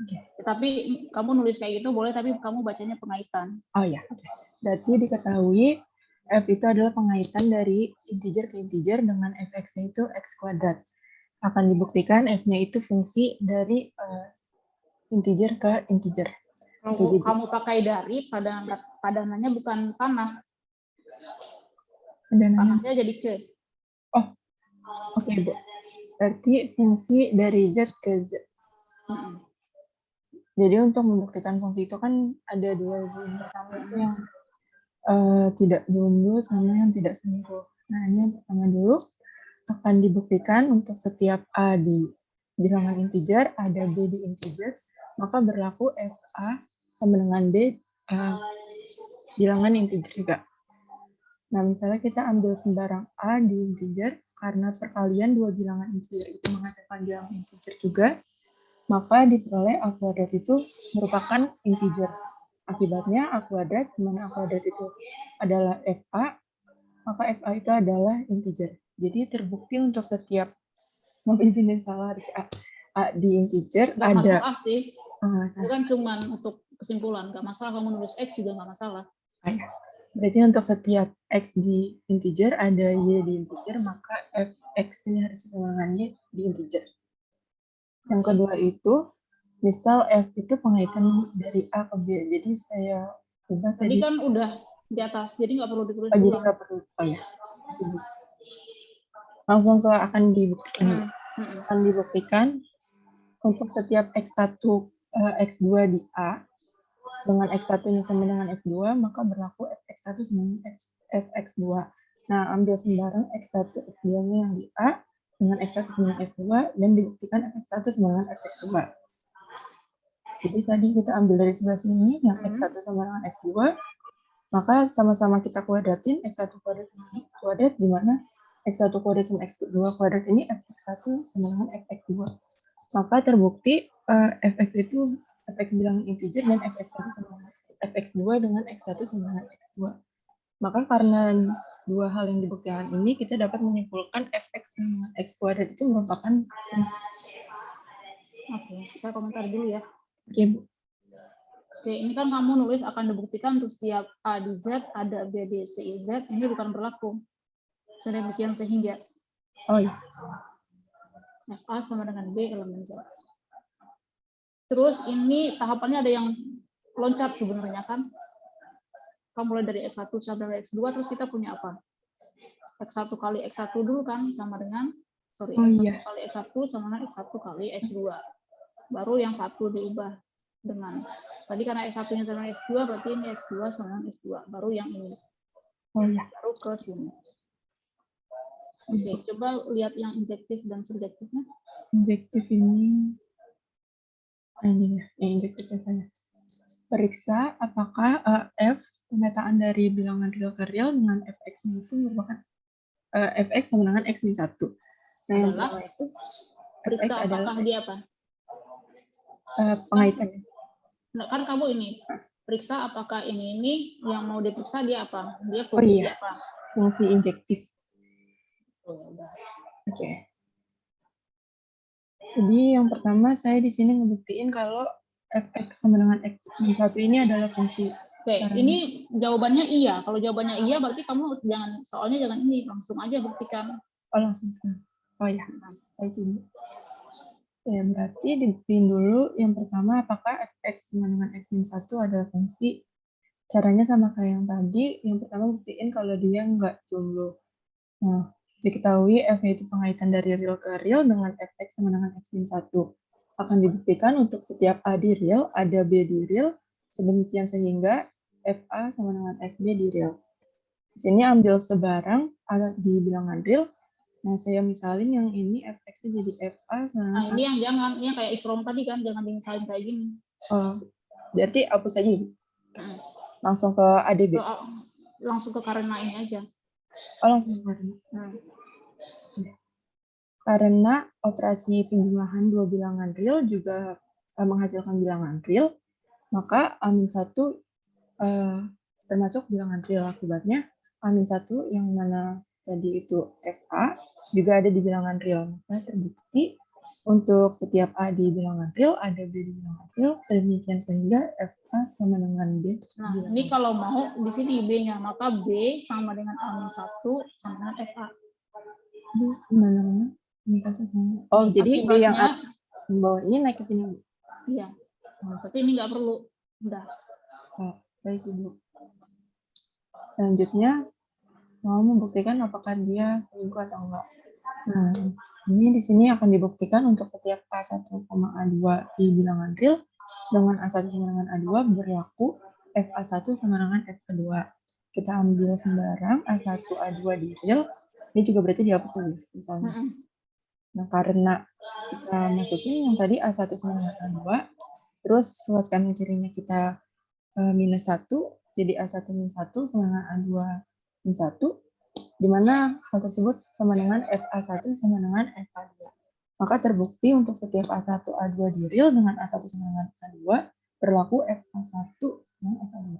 Oke. Tapi kamu nulis kayak gitu boleh, tapi kamu bacanya pengaitan. Oh ya, oke. Berarti diketahui f itu adalah pengaitan dari integer ke integer dengan fx-nya itu x kuadrat. Akan dibuktikan f-nya itu fungsi dari integer ke integer. Kalau kamu pakai dari, padanannya bukan panah. Panahnya jadi ke. Oh, oke, Bu. Berarti fungsi dari z ke z. Jadi untuk membuktikan fungsi itu kan ada dua, yang pertama itu yang tidak diunduh sama yang tidak sentuh. Nah, ini yang pertama dulu akan dibuktikan untuk setiap a di bilangan integer, ada b di integer, maka berlaku fa sama dengan b bilangan integer juga. Nah, misalnya kita ambil sembarang a di integer, karena perkalian dua bilangan integer itu menghasilkan bilangan integer juga, maka diperoleh a kuadrat itu merupakan integer. Akibatnya a kuadrat, di mana a kuadrat itu adalah fa, maka fa itu adalah integer. Jadi terbukti untuk setiap, maaf ini salah, a di integer Nggak ada. masalah sih. Itu kan cuma untuk kesimpulan, nggak masalah kamu nulis x juga nggak masalah. Berarti untuk setiap x di integer ada y di integer, maka fx ini harus sama dengan y di integer. Yang kedua itu, misal f itu pengaitan dari a ke b. Jadi saya ubah tadi kan udah di atas, jadi nggak perlu ditulis ulang. Jadi nggak perlu. Oh ya. Langsung ke akan dibuktikan. Akan dibuktikan untuk setiap x1 x2 di a dengan x1-nya sama dengan x2, maka berlaku fx1 sama dengan fx2. Nah, ambil sembarang x1, x2-nya yang di a dengan x1 sama dengan x2 dan dibuktikan fx1 sama dengan fx2. Jadi tadi kita ambil dari sebelah sini yang x1 sama dengan x2, maka sama-sama kita kuadratin x1 kuadrat sama x kuadrat, di mana x1 kuadrat sama x2 kuadrat ini fx1 sama dengan fx2. Maka terbukti fx itu fx bilangan integer dan fx1 sama dengan fx2 dengan x1 sama dengan x2. Maka karena dua hal yang dibuktikan ini, kita dapat menyimpulkan fx sama x kuadrat itu merupakan. Oke, saya komentar dulu ya. Oke, Bu. Oke, ini kan kamu nulis akan dibuktikan untuk setiap A di Z, ada B, D, C, I, Z, ini bukan berlaku. Sedemikian sehingga. Oh iya. FA sama dengan B elemen Z. Terus ini tahapannya ada yang loncat sebenarnya kan. Kalau mulai dari X1 sampai X2, terus kita punya apa? X1 kali X1 dulu kan, sama dengan, sorry, Oh X1 iya. kali X1 sama dengan X1 kali X2. Baru yang satu diubah dengan, tadi karena X1-nya sama X2, berarti ini X2 sama dengan X2. Baru yang ini, Oh iya. baru ke sini. Oke, coba lihat yang injektif dan subjektifnya. Injektif ini, ini ya, yang injektifnya saya. Periksa apakah F pemetaan dari bilangan real ke real dengan fx-nya itu merupakan fx sama dengan x min 1. Nah, yang Adalah pertama itu fx Periksa adalah apakah dia apa? pengaitannya. Nah, kan kamu ini, periksa apakah ini yang mau diperiksa dia apa? Dia Oh fungsi iya, apa? fungsi injektif. Oh, udah. Oke. Jadi yang pertama saya di sini ngebuktiin kalau fx sama dengan x min 1 ini adalah fungsi. Oke, Karena- ini jawabannya iya. Kalau jawabannya iya, berarti kamu harus soalnya jangan ini, langsung aja buktikan. Oh langsung. Oh ya, baik Ibu. Ya, berarti dibuktiin dulu yang pertama apakah fx sama dengan x min 1 adalah fungsi. Caranya sama kayak yang tadi. Yang pertama buktiin kalau dia nggak jomblo. Nah, diketahui f itu pengaitan dari real ke real dengan fx sama dengan x min 1. Akan dibuktikan untuk setiap a di real, ada b di real, sedemikian sehingga fa sama dengan fb di real. Di sini ambil sebarang ada di bilangan real. Nah, saya misalin yang ini fx-nya jadi fa sama Nah, dengan ini yang jangan, ini yang kayak ikrom tadi kan, jangan dimisalin kayak gini. berarti hapus aja Ibu. Nah, Langsung ke ADB. langsung ke karena ini aja. Oh, langsung ke karena. Nah, Karena operasi penjumlahan dua bilangan real juga menghasilkan bilangan real, maka A-1 termasuk bilangan real. Akibatnya A-1 yang mana tadi itu FA juga ada di bilangan real. Maka terbukti untuk setiap A di bilangan real, ada B di bilangan real, sedemikian sehingga FA sama dengan B. nah ini kalau mau di sini B-nya, maka B sama dengan A-1 sama dengan FA. Oh, Ini jadi B yang akibatnya- bawah ini naik ke sini. Iya. Berarti ini nggak perlu. Udah. Oh, baik Ibu. Selanjutnya mau membuktikan apakah dia selingkuh atau enggak. Nah, ini di sini akan dibuktikan untuk setiap A1 sama A2 di bilangan real dengan A1 sama dengan A2 berlaku FA1 sama dengan FA2. Kita ambil sembarang A1, A2 di real, ini juga berarti dihapus lagi misalnya. Nah, karena kita masukin yang tadi A1 sama dengan A2, terus ruas kanan kirinya kita minus 1, jadi A1 min 1 sama dengan A2 min 1, di mana hal tersebut sama dengan FA1 sama dengan FA2. Maka terbukti untuk setiap A1, A2 di real dengan A1 sama dengan A2, berlaku FA1 sama FA2.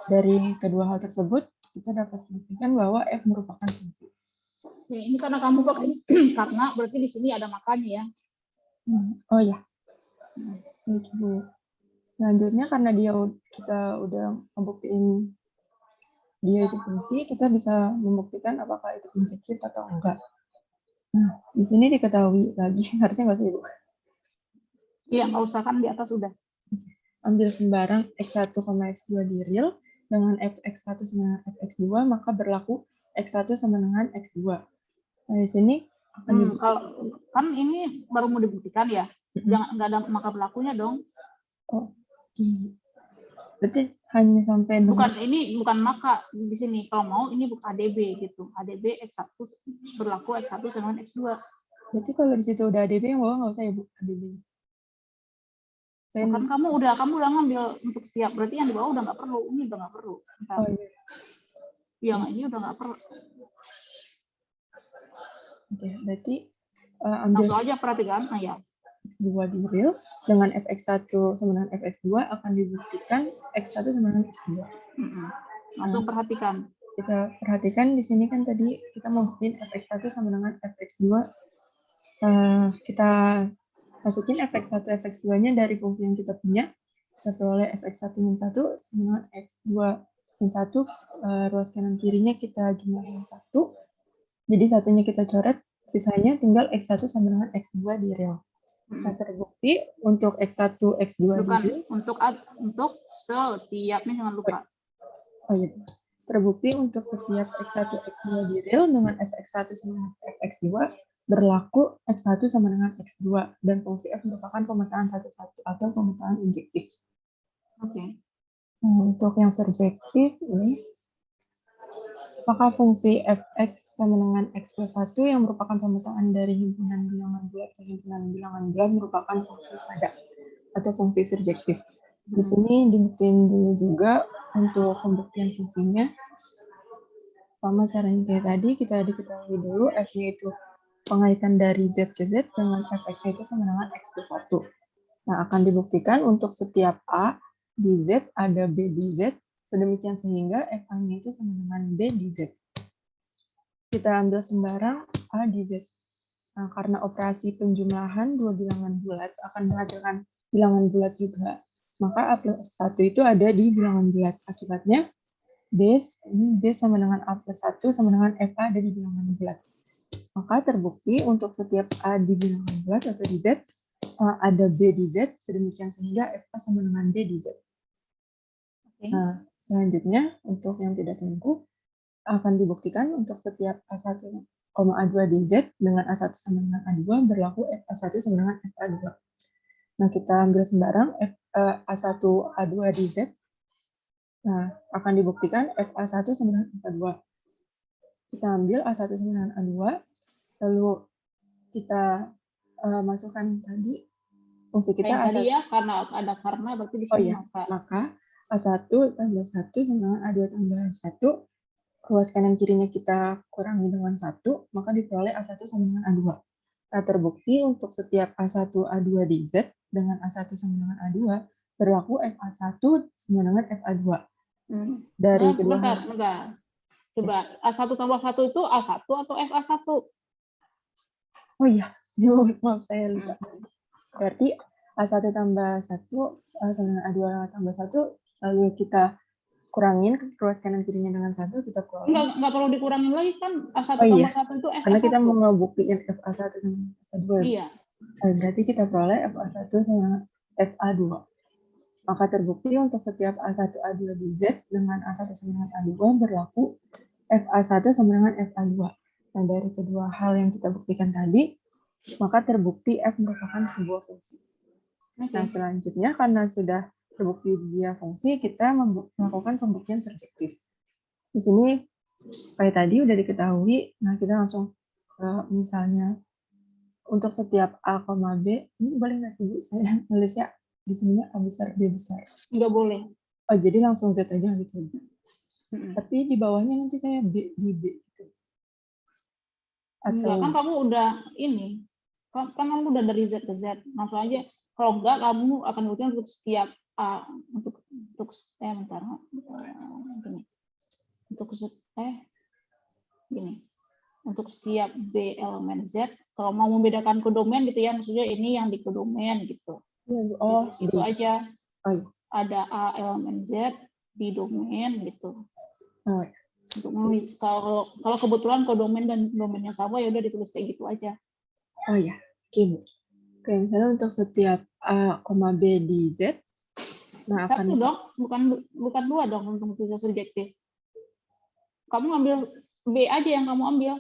Dari kedua hal tersebut, kita dapat membuktikan bahwa F merupakan fungsi. Oke, ini karena kamu pakai karena berarti di sini ada makanya ya. Oh ya. Baik, Bu. Selanjutnya karena kita udah membuktiin dia itu fungsi, kita bisa membuktikan apakah itu injektif atau enggak. Nah, di sini diketahui lagi, harusnya nggak usah Ibu. Iya, nggak usah kan di atas udah. Ambil sembarang X1, X2 di real dengan fx1 sama dengan fx2, maka berlaku X1 sama dengan X2. Nah, di sini akan Kalau kan ini baru mau dibuktikan ya, jangan nggak ada maka berlakunya dong. Oh, berarti hanya sampai Ini bukan maka di sini. Kalau mau ini bukan ADB gitu. ADB X1 berlaku X1 sama dengan X2. Berarti kalau di situ udah ADB yang bawah nggak usah ya Bu ADB. Kan kamu udah ngambil untuk siap. Berarti yang di bawah udah nggak perlu. Ini udah nggak perlu. Bentar. Oh iya. Yang ini udah nggak perlu. Oke, berarti ambil langsung aja perhatikan. Nah ya. X2 di real dengan fx1 sama dengan fx2 akan dibuktikan x1 sama dengan x2. Langsung perhatikan. Kita perhatikan di sini kan tadi kita mau buktiin fx1 sama dengan fx2. Kita masukin fx1, fx2-nya dari fungsi yang kita punya. Kita peroleh fx1 min 1 sama dengan x2 min 1. Ruas kanan kirinya kita jumlahin 1. Jadi satunya kita coret, sisanya tinggal x1 sama dengan x2 di real. Nah, terbukti untuk X1, X2 bukan untuk setiapnya jangan lupa. Oh iya. Terbukti untuk setiap X1, X2 di real dengan fx1 sama dengan fx2 berlaku X1 sama dengan X2 dan fungsi f merupakan pemetaan satu-satu atau pemetaan injektif. Oke. Untuk yang surjektif ini, apakah fungsi fx sama dengan x plus 1 yang merupakan pemetaan dari himpunan bilangan bulat ke himpunan bilangan bulat merupakan fungsi pada atau fungsi surjektif. Di sini dibuktiin dulu juga untuk pembuktian fungsinya. Sama caranya kayak tadi, kita diketahui dulu f-nya itu pengaitan dari z ke z dengan fx itu sama dengan x plus 1. Nah, akan dibuktikan untuk setiap a di z ada b di z, sedemikian sehingga f-nya itu sama dengan b di z. Kita ambil sembarang a di z. Nah, karena operasi penjumlahan dua bilangan bulat akan menghasilkan bilangan bulat juga, maka a plus 1 itu ada di bilangan bulat. Akibatnya, B sama dengan A plus 1 sama dengan FA ada di bilangan bulat. Maka terbukti untuk setiap A di bilangan bulat atau di Z, ada B di Z, sedemikian sehingga FA sama dengan B di Z. Nah, selanjutnya, untuk yang tidak sanggup, akan dibuktikan untuk setiap A1, A2 di Z dengan A1 sama dengan A2 berlaku FA1 sama dengan FA2. Nah, kita ambil sembarang A1, A2 di Z. Nah, akan dibuktikan FA1 sama dengan FA2. Kita ambil A1 sama dengan A2, lalu kita masukkan tadi fungsi kita Kayak A1. tadi ya, karena berarti di sini Maka A1 tambah 1 sama dengan A2 tambah 1, ruas kanan kirinya kita kurangi dengan 1, maka diperoleh A1 sama dengan A2. Nah, terbukti untuk setiap A1, A2 di Z dengan A1 sama dengan A2, berlaku FA1 sama dengan FA2. Dari kedua hal. Bentar. Coba A1 tambah 1 itu A1 atau FA1? Oh iya, maaf saya lupa. Berarti A1 tambah 1 sama dengan A2 tambah 1, lalu kita kurangin ruas kanan kirinya dengan 1, kita keluar. Enggak perlu dikurangin lagi kan, A1 tambah 1 itu FA1. Karena kita mau ngebuktiin FA1 sama FA2. Iya. Berarti kita peroleh FA1 sama FA2. Maka terbukti untuk setiap A1, A2 di Z dengan A1 sama dengan A2 berlaku FA1 sama dengan FA2. Nah, dari kedua hal yang kita buktikan tadi, maka terbukti F merupakan sebuah fungsi. Nah, selanjutnya karena sudah terbukti dia fungsi, kita melakukan pembuktian surjektif. Di sini, kayak tadi udah diketahui, nah kita langsung misalnya untuk setiap A, B, ini boleh nggak sih Bu? Saya nulisnya di sininya A besar, B besar. Nggak boleh. Oh, jadi langsung Z aja gitu. Tapi di bawahnya nanti saya B di B. Gitu. Atau... Enggak, kan kamu udah ini. Kan kamu udah dari Z ke Z. Langsung aja. Kalau enggak, kamu akan buktikan untuk setiap A. Untuk bentar. Gini. Untuk setiap B elemen Z, kalau mau membedakan kodomen gitu ya, maksudnya ini yang di kodomen gitu. Oh, itu aja. Oh, iya. Ada A elemen Z di domain gitu. Oh, iya. Untuk menulis kalau kebetulan kodomen dan domainnya sama ya udah ditulis kayak gitu aja. Oh ya, oke Bu. Oke, misalnya untuk setiap A, B di Z, nah satu akan dong, bukan dua dong untuk tugas subjektif. Kamu ambil B aja yang kamu ambil.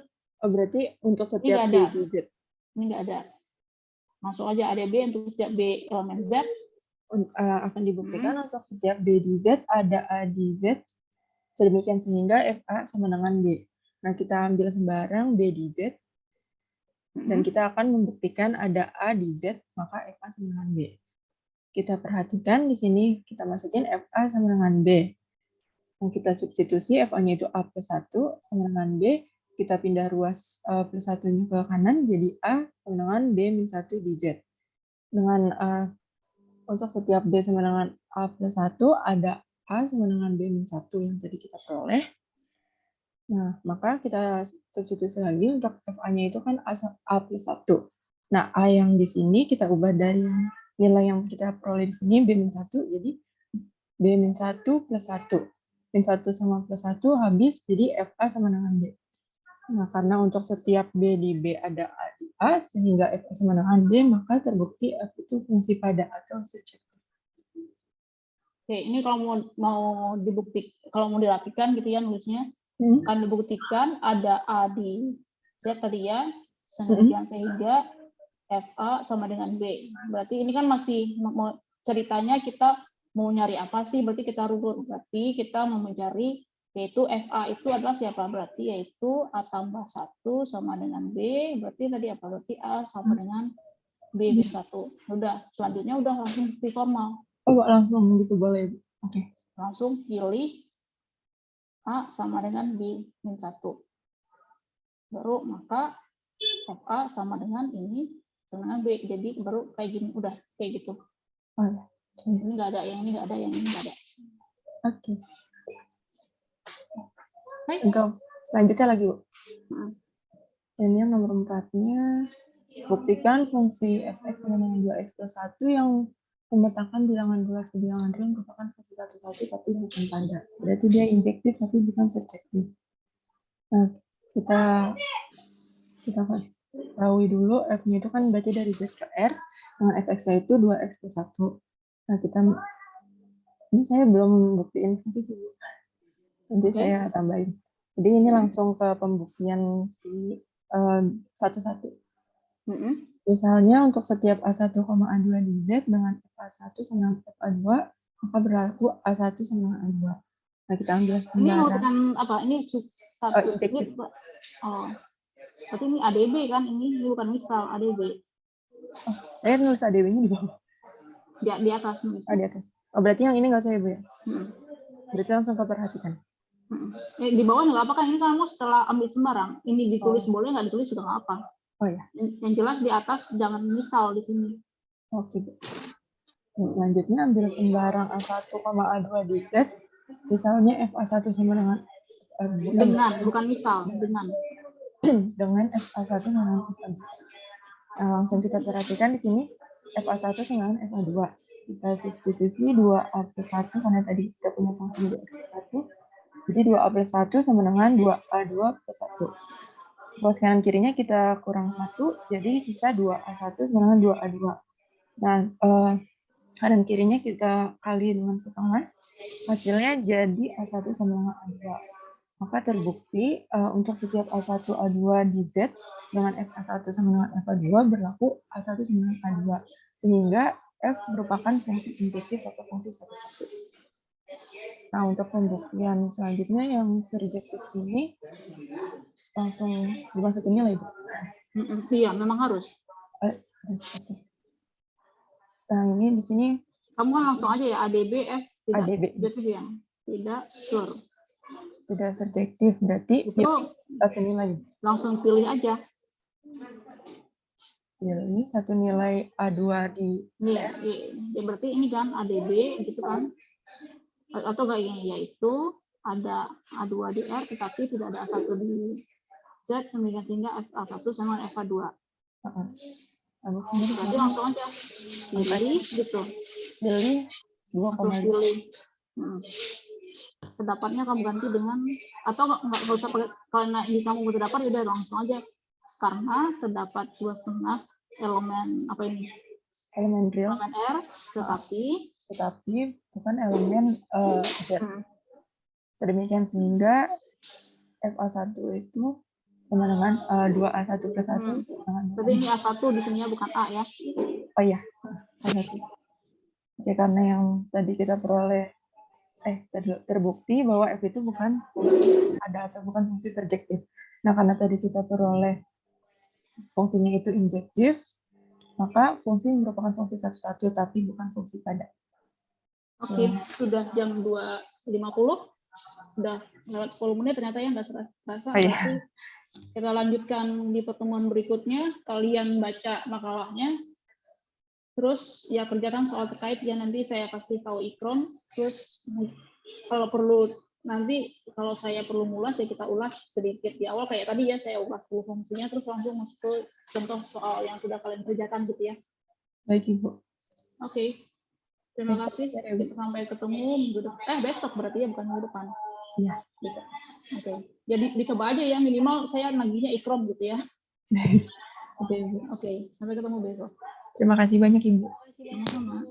Oh, berarti untuk setiap B di Z. Ini nggak ada. Langsung aja ada B untuk setiap B elemen Z. Akan dibuktikan untuk setiap B di Z ada A di Z, sedemikian sehingga FA sama dengan B. Nah, kita ambil sembarang B di Z, dan kita akan membuktikan ada A di Z, maka FA sama dengan B. Kita perhatikan di sini, kita masukin FA sama dengan B. Nah, kita substitusi FA-nya itu A plus 1 sama dengan B, kita pindah ruas plus 1-nya ke kanan, jadi A sama dengan B min 1 di Z. Dengan untuk setiap B sama dengan A plus 1, ada A sama dengan B min 1 yang tadi kita peroleh. Nah, maka kita substitusi lagi untuk FA-nya itu kan A plus 1. Nah, A yang di sini kita ubah dari nilai yang kita peroleh di sini, B min 1, jadi B min 1 plus 1. Min 1 sama plus 1 habis, jadi FA sama dengan B. Nah, karena untuk setiap B di B ada A di A, sehingga FA sama dengan B, maka terbukti F itu fungsi pada atau surjektif. Oke, ini kalau mau kalau mau dirapikan gitu ya nulisnya, akan dibuktikan ada A di Z tadi ya, sehingga FA sama dengan B. Berarti ini kan masih ceritanya kita mau nyari apa sih? Berarti kita runut. Berarti kita mau mencari yaitu FA itu adalah siapa? Berarti yaitu A tambah 1 sama dengan B. Berarti tadi apa? Berarti A sama dengan B min 1. Udah, selanjutnya udah langsung bukti formal. Oh, langsung gitu boleh. Oke. Langsung pilih A sama dengan B min 1. Baru maka FA sama dengan ini sama dengan B. Jadi baru kayak gini, udah kayak gitu. Oh, ya. Ini nggak ada, yang ini nggak ada, yang ini nggak ada. Oke. Baik. Untuk selanjutnya lagi, Bu. Hmm. Ini yang nomor 4-nya, buktikan fungsi fx sama dengan 2x plus 1 yang memetakan bilangan bulat ke bilangan real merupakan fungsi satu-satu tapi bukan tanda. Berarti dia injektif tapi bukan subjektif. Nah, kita tahu dulu f-nya itu kan berarti dari z ke r, dengan fx-nya itu 2x plus 1. Nah, ini saya belum buktiin fungsi sih, Bu. Nanti saya tambahin. Jadi ini langsung ke pembuktian si satu-satu. Misalnya untuk setiap A1, A2 di Z dengan FA1 sama dengan FA2, maka berlaku A1 sama dengan A2. Nah, kita ambil sembarang. Ini menentukan apa? Ini satu. Injektif. Oh, berarti ini ADB kan? Ini bukan misal ADB. Oh, saya nulis ADB-nya di bawah. Di atas. Oh, di atas. Oh, berarti yang ini nggak usah ya, Bu ya? Berarti langsung ke perhatikan. Di bawah nggak apa kan? Ini kamu setelah ambil sembarang. Ini ditulis boleh, nggak ditulis juga nggak apa. Oh ya. Yang jelas di atas jangan misal di sini. Oke, Bu. Nah, selanjutnya ambil sembarang A1, A2 di Z. Misalnya FA1 sama dengan Dengan, bukan misal, dengan. Dengan FA1 sama dengan FA2. Nah, langsung kita perhatikan di sini FA1 sama dengan FA2. Kita substitusi 2A plus 1 karena tadi kita punya fungsi 2X plus 1. Jadi 2A plus 1 sama dengan 2A2 plus 1. Terus kanan kirinya kita kurang 1, jadi sisa 2A1 sama dengan 2A2. Nah, kanan kirinya kita kali dengan setengah, hasilnya jadi A1 sama dengan A2. Maka terbukti untuk setiap A1, A2 di Z dengan FA1 sama dengan FA2 berlaku A1 sama dengan A2. Sehingga F merupakan fungsi injektif atau fungsi satu-satu. Nah, untuk pembuktian selanjutnya yang surjektif ini langsung dimasukin nilai, Bu. Iya, memang harus. Nah, ini di sini kamu kan langsung aja ya ADB F tidak ADB. subjektif ya. Tidak sur. Tidak subjektif, berarti Itu satu nilai. langsung pilih aja. Pilih satu nilai A2 di Iya, ya, berarti ini kan ADB gitu kan. Atau kayak gini, yaitu ada A2 di R tetapi tidak ada A1 di Z sehingga FA1 sama dengan FA2. Berarti langsung aja pilih gitu. Pilih 2,5. Pilih. Pendapatnya kamu ganti dengan, atau nggak usah pakai, karena ini kamu udah dapat udah langsung aja, karena terdapat 2,5 elemen apa ini? Elemen real. Elemen R, tetapi bukan elemen Z. Sedemikian sehingga FA1 itu sama dengan 2A1 plus 1. Berarti ini A1 di sini ya, bukan A ya? Oh iya, A1. Ya, karena yang tadi kita peroleh terbukti bahwa F itu bukan ada atau bukan fungsi surjektif. Nah, karena tadi kita peroleh fungsinya itu injektif, maka fungsi merupakan fungsi satu-satu tapi bukan fungsi pada. Oke, sudah jam 2.50. Udah lewat 10 menit ternyata ya, nggak serasa. Oh, iya. Kita lanjutkan di pertemuan berikutnya. Kalian baca makalahnya. Terus ya kerjakan soal terkait ya, nanti saya kasih tahu Ikron. Terus kalau perlu nanti kalau saya perlu ngulas ya kita ulas sedikit di awal kayak tadi ya, saya ulas dulu fungsinya terus langsung masuk ke contoh soal yang sudah kalian kerjakan gitu ya. Baik, Ibu. Oke. Terima kasih. Sampai ketemu minggu depan. Besok berarti ya, bukan minggu depan. Iya, besok. Oke. Jadi dicoba aja ya, minimal saya nagihnya Ikron gitu ya. Oke, Ibu. Oke, sampai ketemu besok. Terima kasih banyak, Ibu. Sama-sama.